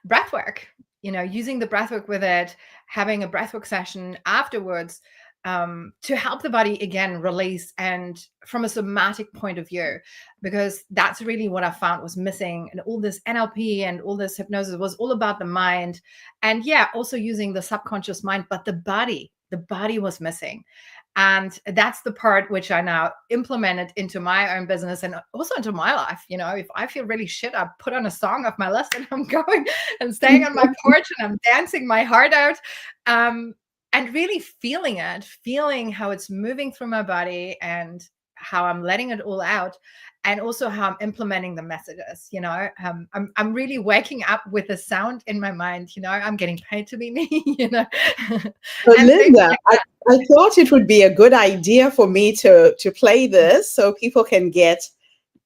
breathwork, using the breathwork with it, having a breathwork session afterwards, to help the body again release, and from a somatic point of view, because that's really what I found was missing. And all this NLP and all this hypnosis was all about the mind, and also using the subconscious mind, but the body was missing. And that's the part which I now implemented into my own business and also into my life. If I feel really shit, I put on a song off my list and I'm going and staying on my porch and I'm dancing my heart out. And really feeling how it's moving through my body and how I'm letting it all out, and also how I'm implementing the messages. I'm really waking up with a sound in my mind. I'm getting paid to be me. Well, Linda, I thought it would be a good idea for me to play this so people can get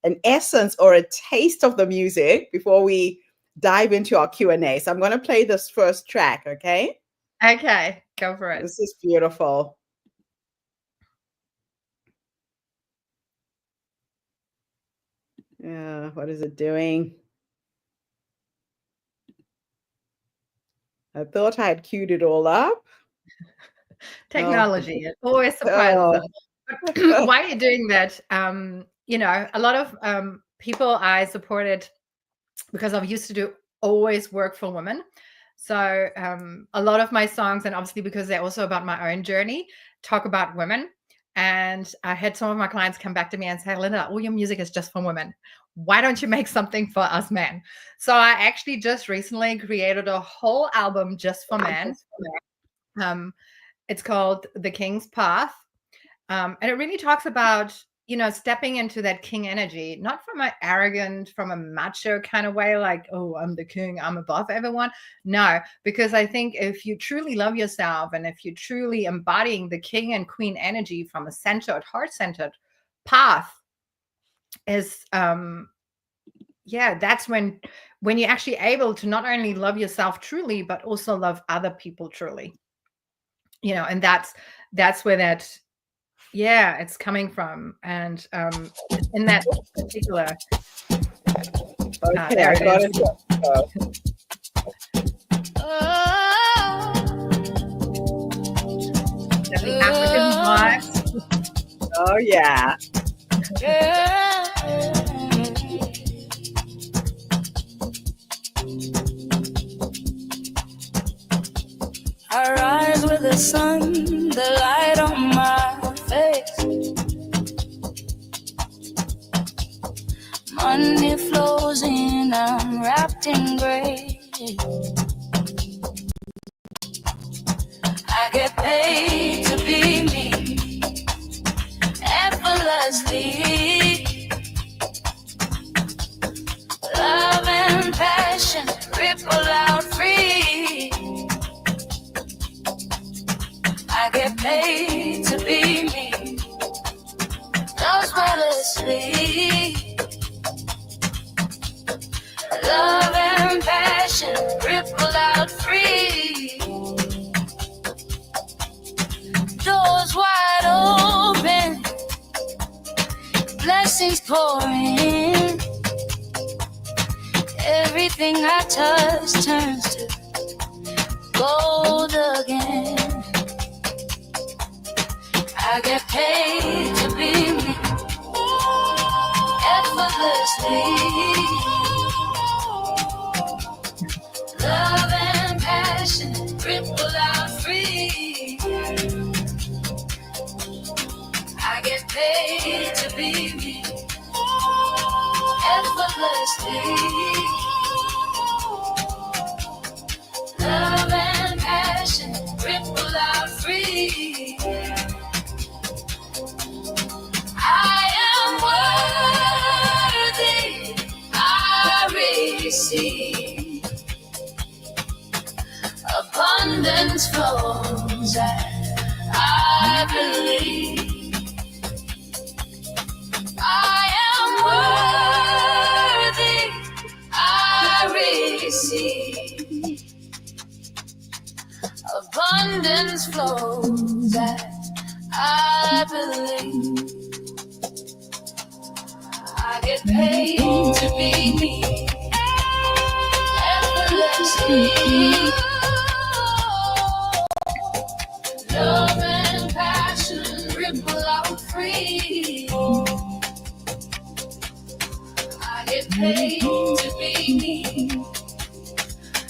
an essence or a taste of the music before we dive into our Q&A. So I'm going to play this first track, okay? Okay, go for it. This is beautiful. Yeah, what is it doing? I thought I had queued it all up. Technology, it always surprises us. But why are you doing that? You know, a lot of people I supported, because I used to do always work for women. So a lot of my songs, and obviously because they're also about my own journey, talk about women. And I had some of my clients come back to me and say, Linda, all your music is just for women. Why don't you make something for us men? So I actually just recently created a whole album just for men. It's called The King's Path. And it really talks about, you know, stepping into that king energy, not from an arrogant, from a macho kind of way, like, oh, I'm the king, I'm above everyone. No, because I think if you truly love yourself and if you're truly embodying the king and queen energy from a centered, heart-centered path, is that's when you're actually able to not only love yourself truly, but also love other people truly. You know, and that's where that it's coming from. And in that particular okay, I got it. The African vibes. Oh yeah. I rise with the sun, the light on my face. Money flows in, I'm wrapped in gray. I get paid to be me, effortlessly. Love and passion ripple out free. I get paid to be me, no sweat or sleep. Love and passion ripple out free. Doors wide open, blessings pouring. Everything I touch turns to gold again. I get paid to be me, effortlessly. Love and passion ripple out free. I get paid to be me, effortlessly. Love and passion ripple out free. I am worthy, I receive. Abundance flows as I believe. I am worthy, I receive. Abundance flows as I believe. I get paid to be me, effortlessly. Love and passion ripple out free. I get paid to be me,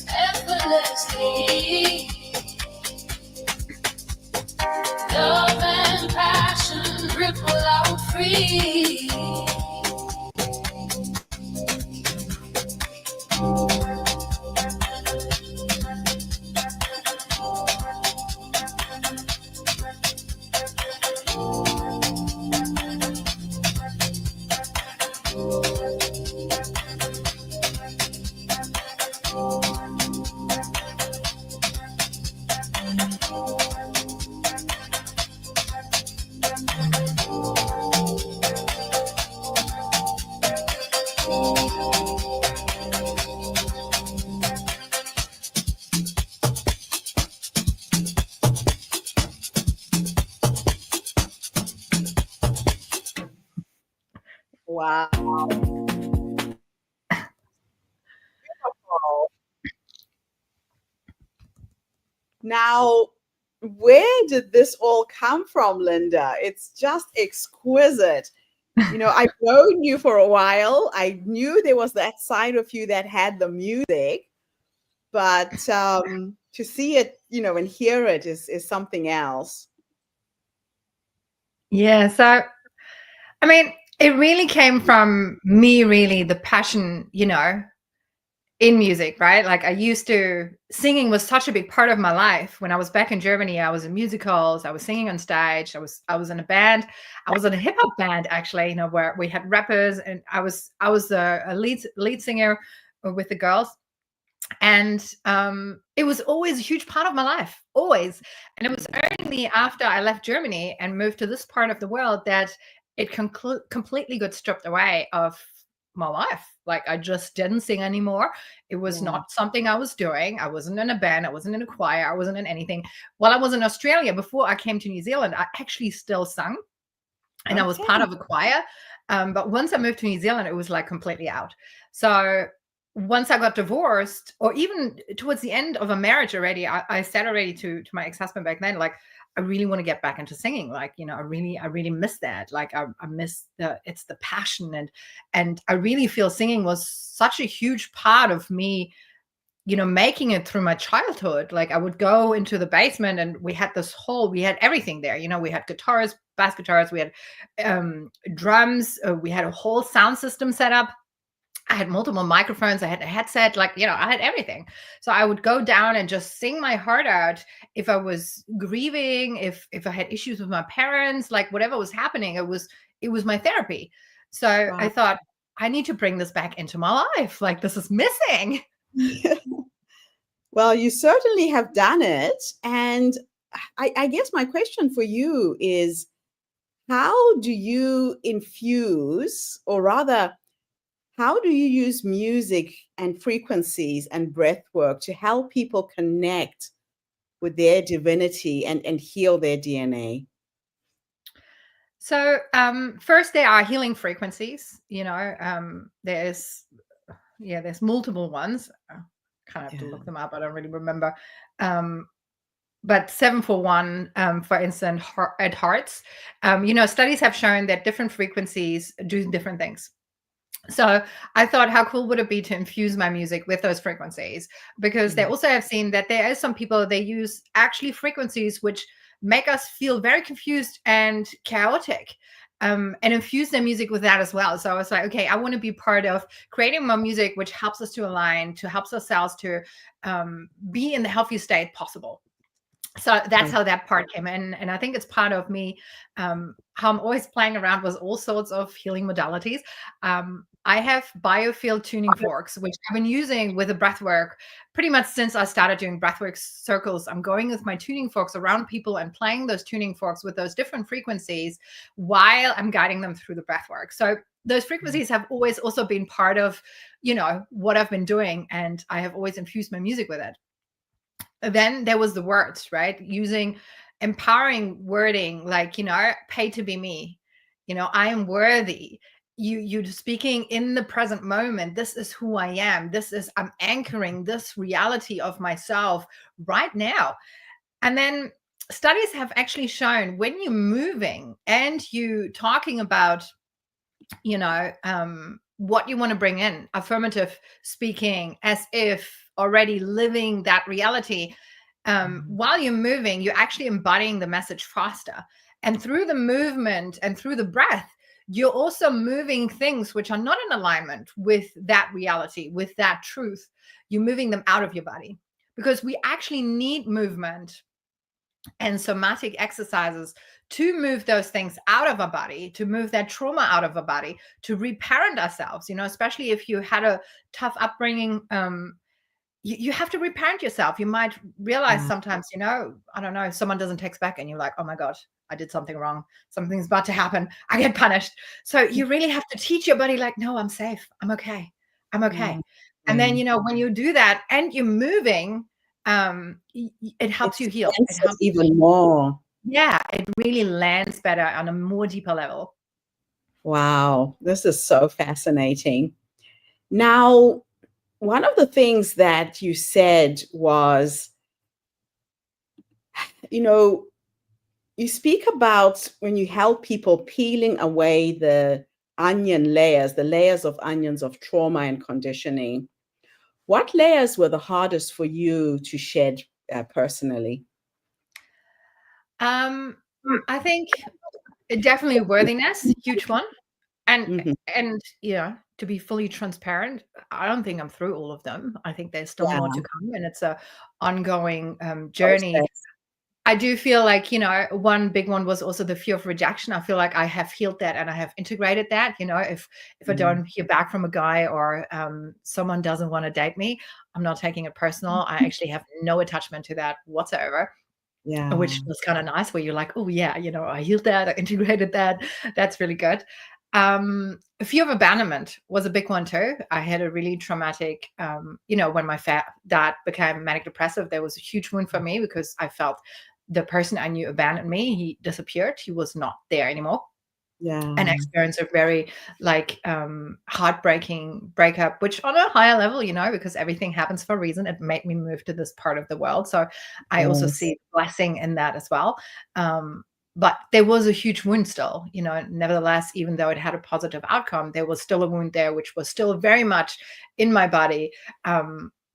effortlessly. Love and passion ripple out free. Wow. Beautiful. Now, where did this all come from, Linda? It's just exquisite. You know, I've known you for a while. I knew there was that side of you that had the music, but to see it, you know, and hear it is something else. Yeah. So, I mean, it really came from me, really, the passion, you know, in music, right? Like singing was such a big part of my life. When I was back in Germany, I was in musicals, I was singing on stage, I was in a band. I was in a hip hop band, actually, you know, where we had rappers, and I was a lead singer with the girls. And it was always a huge part of my life, always. And it was only after I left Germany and moved to this part of the world that it completely got stripped away of my life. Like, I just didn't sing anymore. It was not something I was doing. I wasn't in a band. I wasn't in a choir. I wasn't in anything. While I was in Australia, before I came to New Zealand, I actually still sung, and I was part of a choir. But once I moved to New Zealand, it was like completely out. So once I got divorced, or even towards the end of a marriage already, I said already to my ex-husband back then, like, I really want to get back into singing. Like, you know, I really miss that. Like, I miss it's the passion, and I really feel singing was such a huge part of me, you know, making it through my childhood. Like, I would go into the basement, and we had everything there. You know, we had guitars, bass guitars, we had drums, we had a whole sound system set up. I had multiple microphones. I had a headset, like, you know, I had everything. So I would go down and just sing my heart out. If I was grieving, if I had issues with my parents, like whatever was happening, it was my therapy. So I thought, I need to bring this back into my life. Like, this is missing. Well, you certainly have done it. And I guess my question for you is, how do you infuse, or rather, how do you use music and frequencies and breath work to help people connect with their divinity and heal their DNA? So first, there are healing frequencies. You know, there's multiple ones. I kind of have to look them up. I don't really remember. But 741, for instance, at hearts, you know, studies have shown that different frequencies do different things. So I thought, how cool would it be to infuse my music with those frequencies? Because they also have seen that there are some people, they use actually frequencies which make us feel very confused and chaotic, and infuse their music with that as well. So I was like, okay, I want to be part of creating my music which helps us to align, to helps ourselves to be in the healthiest state possible. So that's how that part came in. And I think it's part of me, how I'm always playing around with all sorts of healing modalities. I have biofield tuning forks, which I've been using with the breathwork pretty much since I started doing breathwork circles. I'm going with my tuning forks around people and playing those tuning forks with those different frequencies while I'm guiding them through the breathwork. So those frequencies have always also been part of, you know, what I've been doing, and I have always infused my music with it. Then there was the words, right? Using empowering wording, like, you know, pay to be me. You know, I am worthy. You speaking in the present moment. This is who I am. I'm anchoring this reality of myself right now. And then studies have actually shown when you're moving and you talking about, you know, what you want to bring in, affirmative speaking, as if already living that reality, while you're moving, you're actually embodying the message faster. And through the movement and through the breath, you're also moving things which are not in alignment with that reality, with that truth. You're moving them out of your body, because we actually need movement and somatic exercises to move those things out of our body, to move that trauma out of our body, to reparent ourselves, you know, especially if you had a tough upbringing. You have to reparent yourself. You might realize sometimes, you know, I don't know, someone doesn't text back and you're like, oh my God, I did something wrong. Something's about to happen. I get punished. So you really have to teach your body, like, no, I'm safe. I'm okay. I'm okay. And then, you know, when you do that and you're moving, it helps you heal. It helps even more. Yeah, it really lands better on a more deeper level. Wow, this is so fascinating. Now, one of the things that you said was, you know, you speak about when you help people peeling away the onion layers, the layers of onions of trauma and conditioning. What layers were the hardest for you to shed personally? Um, I think definitely worthiness, huge one. And Mhm. and to be fully transparent, I don't think I'm through all of them. I think there's still more Yeah, to come, and it's a ongoing journey. process. I do feel like, one big one was also the fear of rejection. I feel like I have healed that and I have integrated that. If I Mm. don't hear back from a guy or someone doesn't want to date me, I'm not taking it personal. I actually have no attachment to that whatsoever, Yeah. which was kind of nice, where you're like, oh yeah, I healed that, I integrated that. That's really good. Fear of abandonment was a big one too. I had a really traumatic, when my dad became manic depressive, there was a huge wound for me because I felt the person I knew abandoned me. He disappeared. He was not there anymore. And Yeah. experience a very heartbreaking breakup, which on a higher level, because everything happens for a reason, it made me move to this part of the world. So I also Yes. see blessing in that as well. But there was a huge wound still, nevertheless, even though it had a positive outcome, there was still a wound there, which was still very much in my body,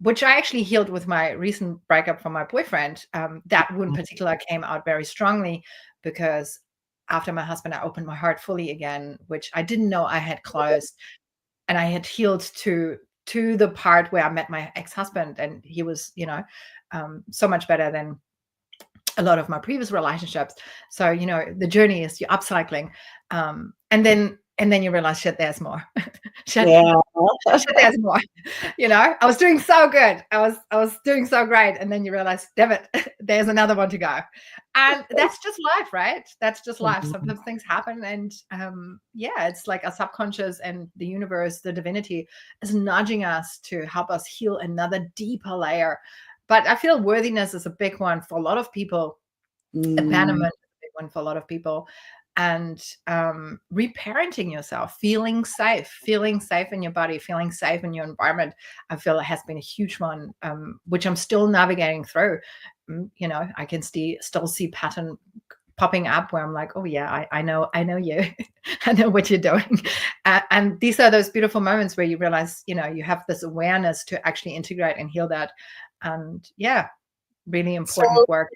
which I actually healed with my recent breakup from my boyfriend. That wound in particular came out very strongly because after my husband, I opened my heart fully again, which I didn't know I had closed. And I had healed to the part where I met my ex-husband, and he was, so much better than a lot of my previous relationships. So, the journey is you're upcycling. And then you realize, shit, there's more. shit, Yeah. shit, there's more. I was doing so good. I was doing so great. And then you realize, damn it, there's another one to go. And that's just life, right? That's just life. Sometimes things happen. And it's like our subconscious and the universe, the divinity is nudging us to help us heal another deeper layer. But I feel worthiness is a big one for a lot of people. Abandonment is a big one for a lot of people. And reparenting yourself, feeling safe in your body, feeling safe in your environment, I feel it has been a huge one, which I'm still navigating through. I can still see pattern popping up where I'm like, oh yeah, I know you. I know what you're doing. And these are those beautiful moments where you realize, you have this awareness to actually integrate and heal that. And really important work.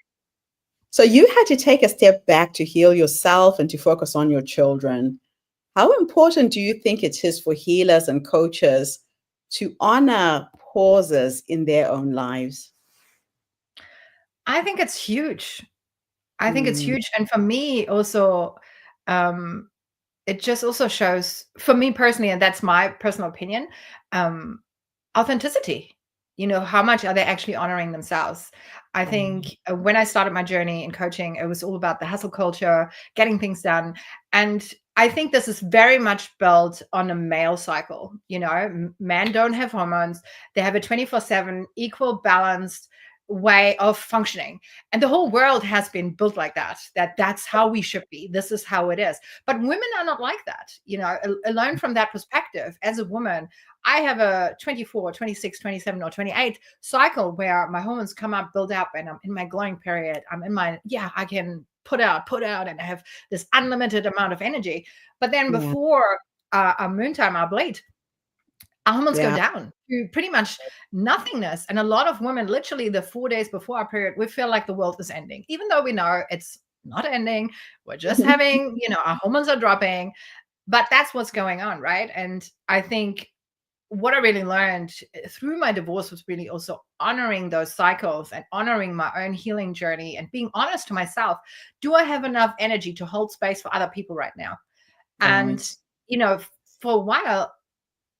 So you had to take a step back to heal yourself and to focus on your children. How important do you think it is for healers and coaches to honor pauses in their own lives? I think it's huge. Mm. And for me also, it just also shows, for me personally, and that's my personal opinion, authenticity. How much are they actually honoring themselves? I think when I started my journey in coaching, it was all about the hustle culture, getting things done. And I think this is very much built on a male cycle. Men don't have hormones. They have a 24/7 equal balanced way of functioning. And the whole world has been built like that's how we should be. This is how it is. But women are not like that. Alone from that perspective, as a woman, I have a 24, 26, 27, or 28 cycle where my hormones come up, build up, and I'm in my glowing period. I'm in my, I can put out, and I have this unlimited amount of energy. But then Yeah. before our moon time, our bleed, our hormones go Yeah. down to pretty much nothingness. And a lot of women, literally the 4 days before our period, we feel like the world is ending, even though we know it's not ending. We're just having, our hormones are dropping, but that's what's going on, right? And I think what I really learned through my divorce was really also honoring those cycles and honoring my own healing journey and being honest to myself. Do I have enough energy to hold space for other people right now? And, for a while,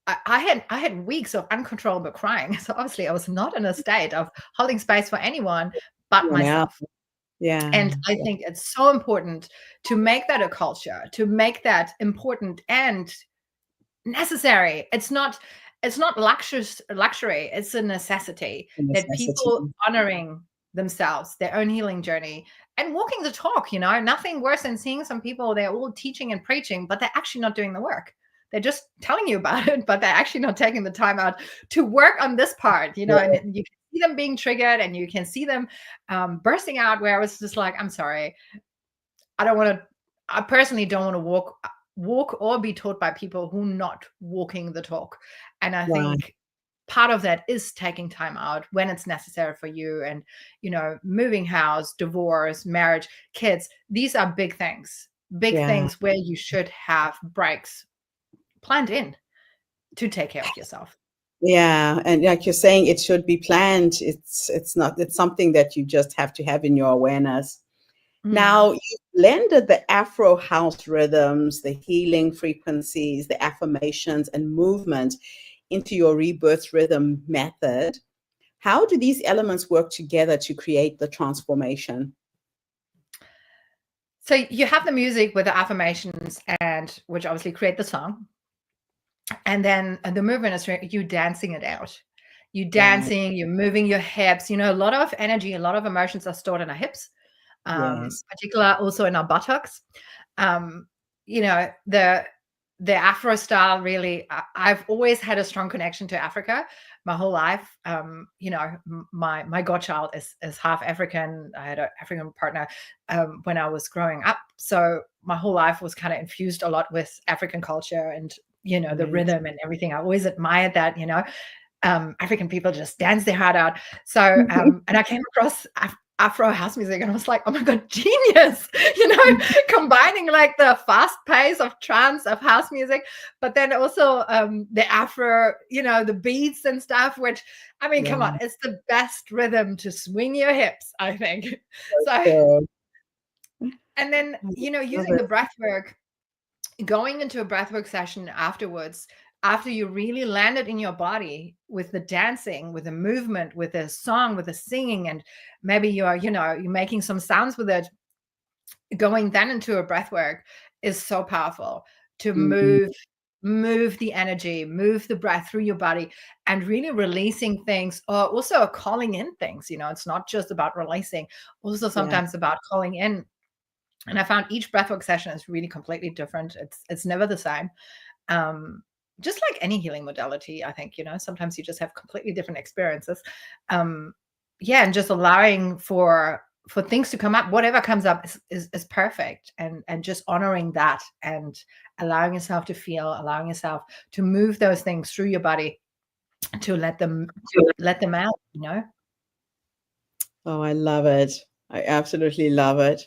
I had weeks of uncontrollable crying. So obviously I was not in a state of holding space for anyone but Yeah. myself. Yeah. And I think it's so important to make that a culture, to make that important and necessary. It's not luxury, it's a necessity A that necessity. people honoring themselves, their own healing journey, and walking the talk. Nothing worse than seeing some people, they're all teaching and preaching, but they're actually not doing the work. They're just telling you about it, but they're actually not taking the time out to work on this part, and you can see them being triggered, and you can see them bursting out, where I was just like, I'm sorry, I personally don't want to walk or be taught by people who are not walking the talk. And I think part of that is taking time out when it's necessary for you, and moving house, divorce, marriage, kids. These are big things where you should have breaks planned in to take care of yourself. Yeah, and like you're saying, it should be planned. It's something that you just have to have in your awareness. Now, you blended the Afro house rhythms, the healing frequencies, the affirmations, and movement into your rebirth rhythm method. How do these elements work together to create the transformation? So you have the music with the affirmations, and which obviously create the song. And then the movement is you dancing it out. You dancing, you're moving your hips. A lot of energy, a lot of emotions are stored in our hips. Particular also in our buttocks. The Afro style, really, I've always had a strong connection to Africa my whole life. My godchild is half African. I had an African partner when I was growing up. So my whole life was kind of infused a lot with African culture and, the rhythm and everything. I always admired that, African people just dance their heart out. So, and I came across Afro house music, and I was like, oh my God, genius, combining like the fast pace of trance of house music, but then also the Afro, the beats and stuff, which, I mean, come on, it's the best rhythm to swing your hips, I think. So, and then, using the breath work, going into a breathwork session afterwards, after you really landed in your body with the dancing, with the movement, with the song, with the singing, and maybe you're making some sounds with it, going then into a breathwork is so powerful to move the energy, move the breath through your body, and really releasing things, or also calling in things. It's not just about releasing, also sometimes about calling in. And I found each breathwork session is really completely different. It's never the same. Just like any healing modality, I think, sometimes you just have completely different experiences. And just allowing for things to come up, whatever comes up is perfect. And just honoring that and allowing yourself to feel, allowing yourself to move those things through your body to let them out, Oh, I love it. I absolutely love it.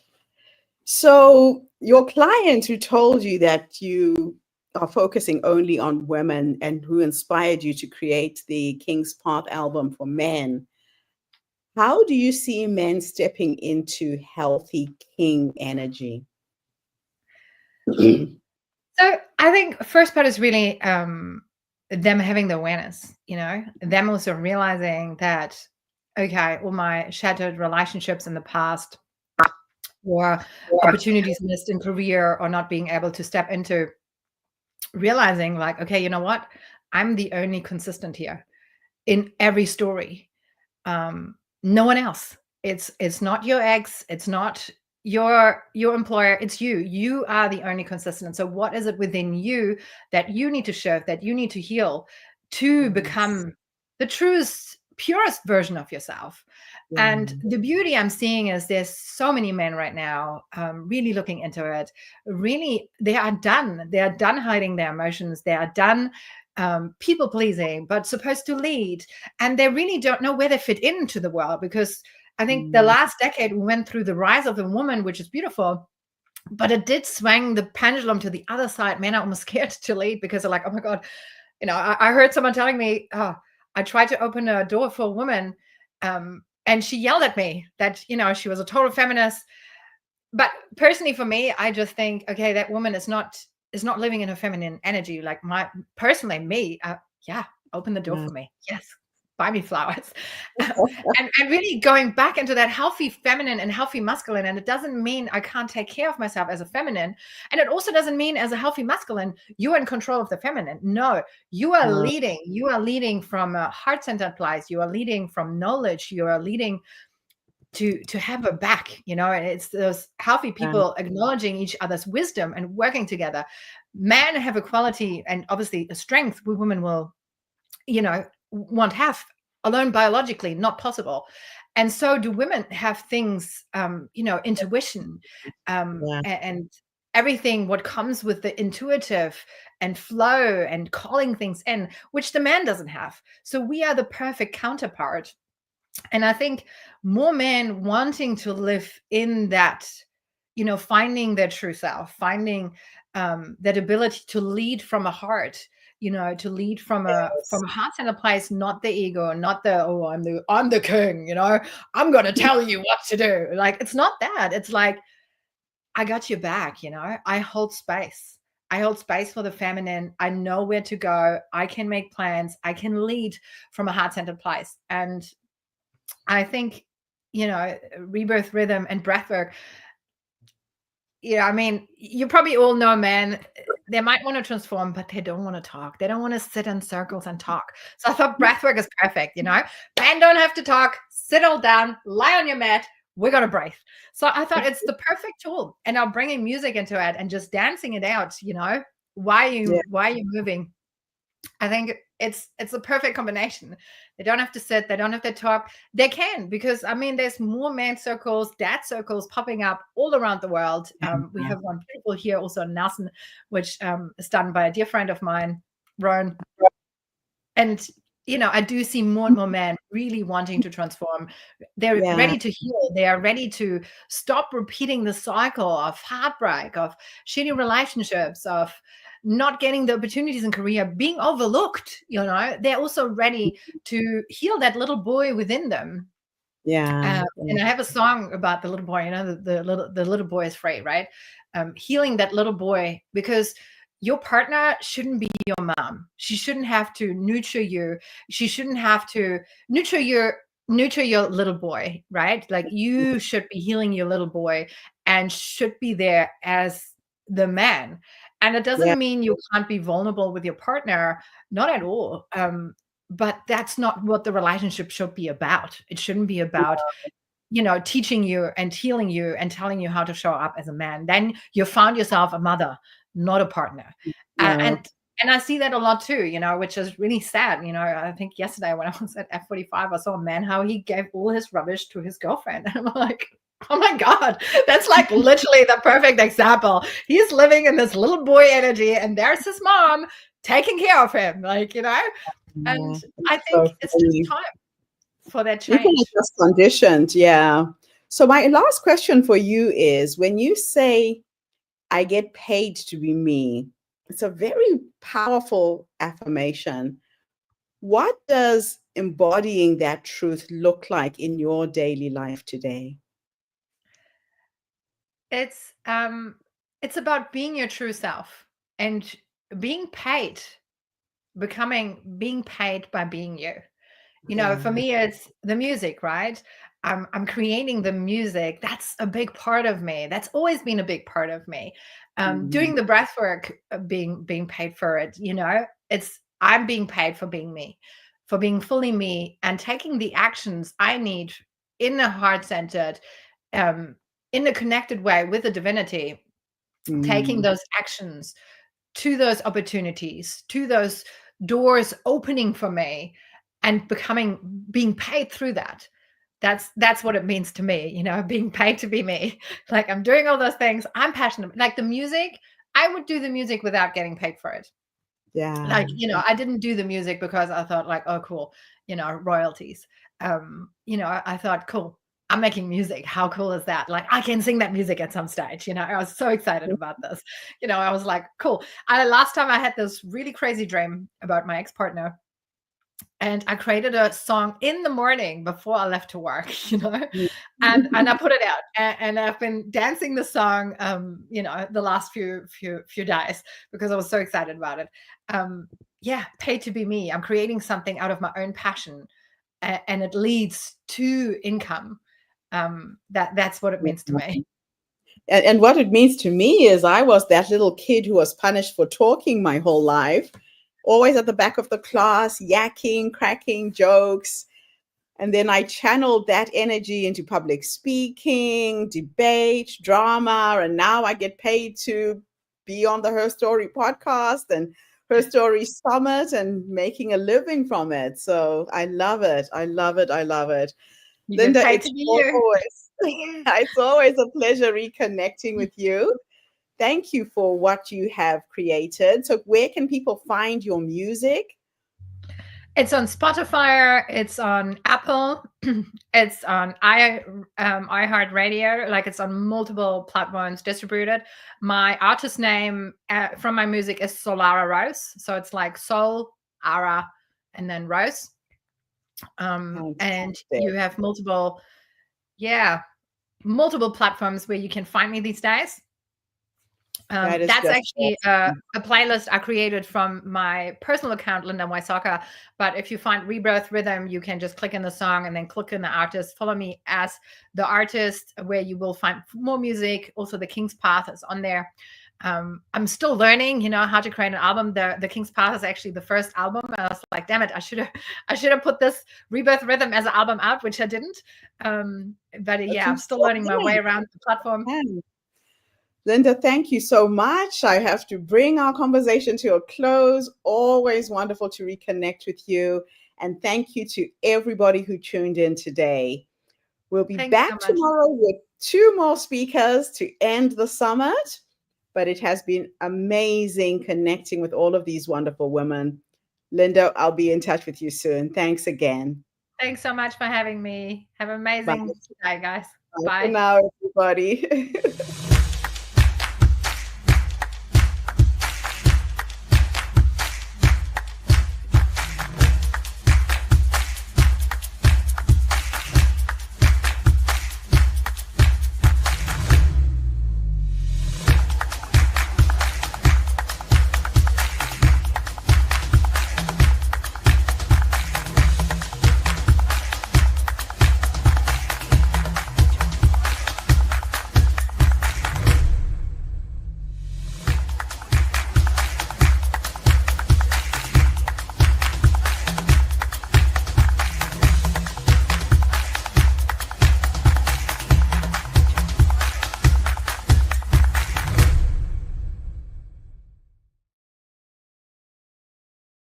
So your client who told you that you are focusing only on women and who inspired you to create the King's Path album for men, how do you see men stepping into healthy king energy? So I think first part is really them having the awareness, them also realizing that, okay, all my shattered relationships in the past, or opportunities missed in career, or not being able to step into, realizing like, okay, you know what? I'm the only consistent here in every story. No one else. It's not your ex. It's not your employer. It's you. You are the only consistent. So what is it within you that you need to shift, that you need to heal to become the truest, purest version of yourself? And the beauty I'm seeing is there's so many men right now really looking into it. Really, they are done. They are done hiding their emotions. They are done people pleasing, but supposed to lead. And they really don't know where they fit into the world, because I think the last decade we went through the rise of the woman, which is beautiful, but it did swing the pendulum to the other side. Men are almost scared to lead because they're like, oh my God, I heard someone telling me, oh, I tried to open a door for a woman, and she yelled at me that, she was a total feminist. But personally for me, I just think, okay, that woman is not living in her feminine energy. Like open the door for me. Yes. Buy me flowers. and really going back into that healthy feminine and healthy masculine. And it doesn't mean I can't take care of myself as a feminine. And it also doesn't mean as a healthy masculine, you're in control of the feminine. No, you are leading. You are leading from a heart-centered place. You are leading from knowledge. You are leading to have a back, you know, and it's those healthy people acknowledging each other's wisdom and working together. Men have a quality and obviously a strength we women will, you know, won't have alone biologically, not possible. And so do women have things, you know, intuition, and everything what comes with the intuitive and flow and calling things in, which the man doesn't have. So we are the perfect counterpart. And I think more men wanting to live in that, you know, finding their true self, finding that ability to lead from a heart, you know, to lead from a heart and a place, not the ego, not the, oh, I'm the king, you know, I'm gonna tell you what to do. Like, it's not that. It's like, I got your back, you know, I hold space. I hold space for the feminine. I know where to go. I can make plans. I can lead from a heart-centered place. And I think, you know, rebirth rhythm and breathwork. Yeah, I mean, you probably all know, man, they might want to transform, but they don't want to talk. They don't want to sit in circles and talk. So I thought breathwork is perfect, you know? Men don't have to talk. Sit all down, lie on your mat. We're going to breathe. So I thought it's the perfect tool. And now bringing music into it and just dancing it out, you know? Why are you moving? I think it's a perfect combination. They don't have to sit. They don't have to talk. They can, because I mean, there's more man circles, dad circles popping up all around the world. We have one beautiful here also in Nelson, which is done by a dear friend of mine, Roan. And, you know, I do see more and more men really wanting to transform. They're ready to heal. They are ready to stop repeating the cycle of heartbreak, of shitty relationships, of not getting the opportunities in career, being overlooked. You know, they're also ready to heal that little boy within them. And I have a song about the little boy. You know, the little boy is free, right? Healing that little boy, because your partner shouldn't be your mom. She shouldn't have to nurture you. She shouldn't have to nurture your little boy, right? Like, you should be healing your little boy and should be there as the man. And it doesn't mean you can't be vulnerable with your partner, not at all. But that's not what the relationship should be about. It shouldn't be about, you know, teaching you and healing you and telling you how to show up as a man. Then you found yourself a mother, not a partner. And I see that a lot too, you know, which is really sad. You know, I think yesterday when I was at F45, I saw a man, how he gave all his rubbish to his girlfriend. And I'm like, oh my God, that's like literally the perfect example. He's living in this little boy energy, and there's his mom taking care of him, like, you know. And I think it's just time for that change. People are just conditioned, So my last question for you is, when you say, I get paid to be me, it's a very powerful affirmation. What does embodying that truth look like in your daily life today? It's about being your true self and being paid by being you. You know, for me, it's the music, right? I'm creating the music. That's a big part of me. That's always been a big part of me. Doing the breath work, being paid for it, you know, I'm being paid for being me, for being fully me, and taking the actions I need in a heart-centered, in a connected way with the divinity, taking those actions to those opportunities, to those doors opening for me, and being paid through that. That's what it means to me, you know, being paid to be me. Like, I'm doing all those things. I'm passionate. Like the music, I would do the music without getting paid for it. Like, you know, I didn't do the music because I thought like, oh, cool, you know, royalties. You know, I thought, cool, I'm making music. How cool is that? Like, I can sing that music at some stage. You know, I was so excited about this. You know, I was like, cool. Last time I had this really crazy dream about my ex-partner, and I created a song in the morning before I left to work, you know, and I put it out, and I've been dancing the song, you know, the last few days, because I was so excited about it. Paid to be me. I'm creating something out of my own passion, and it leads to income. That's what it means to me. And what it means to me is, I was that little kid who was punished for talking my whole life, always at the back of the class, yakking, cracking jokes. And then I channeled that energy into public speaking, debate, drama, and now I get paid to be on the Her Story podcast and Her Story Summit and making a living from it. So I love it. I love it. I love it. You Linda, get paid it's to be here. it's always a pleasure reconnecting with you. Thank you for what you have created. So where can people find your music? It's on Spotify, it's on Apple, it's on iHeartRadio, like it's on multiple platforms distributed. My artist name from my music is Solara Rose. So it's like Soul, Ara, and then Rose. And you have multiple platforms where you can find me these days. That's actually a playlist I created from my personal account, Linda Wysocka. But if you find Rebirth Rhythm, you can just click in the song and then click in the artist. Follow me as the artist, where you will find more music. Also, the King's Path is on there. I'm still learning, how to create an album. The King's Path is actually the first album. I was like, damn it, I should have put this Rebirth Rhythm as an album out, which I didn't. But I'm still learning my way around the platform. Linda, thank you so much. I have to bring our conversation to a close. Always wonderful to reconnect with you. And thank you to everybody who tuned in today. We'll be back tomorrow with 2 more speakers to end the summit. But it has been amazing connecting with all of these wonderful women. Linda, I'll be in touch with you soon. Thanks again. Thanks so much for having me. Have an amazing day, guys. Bye for now, everybody.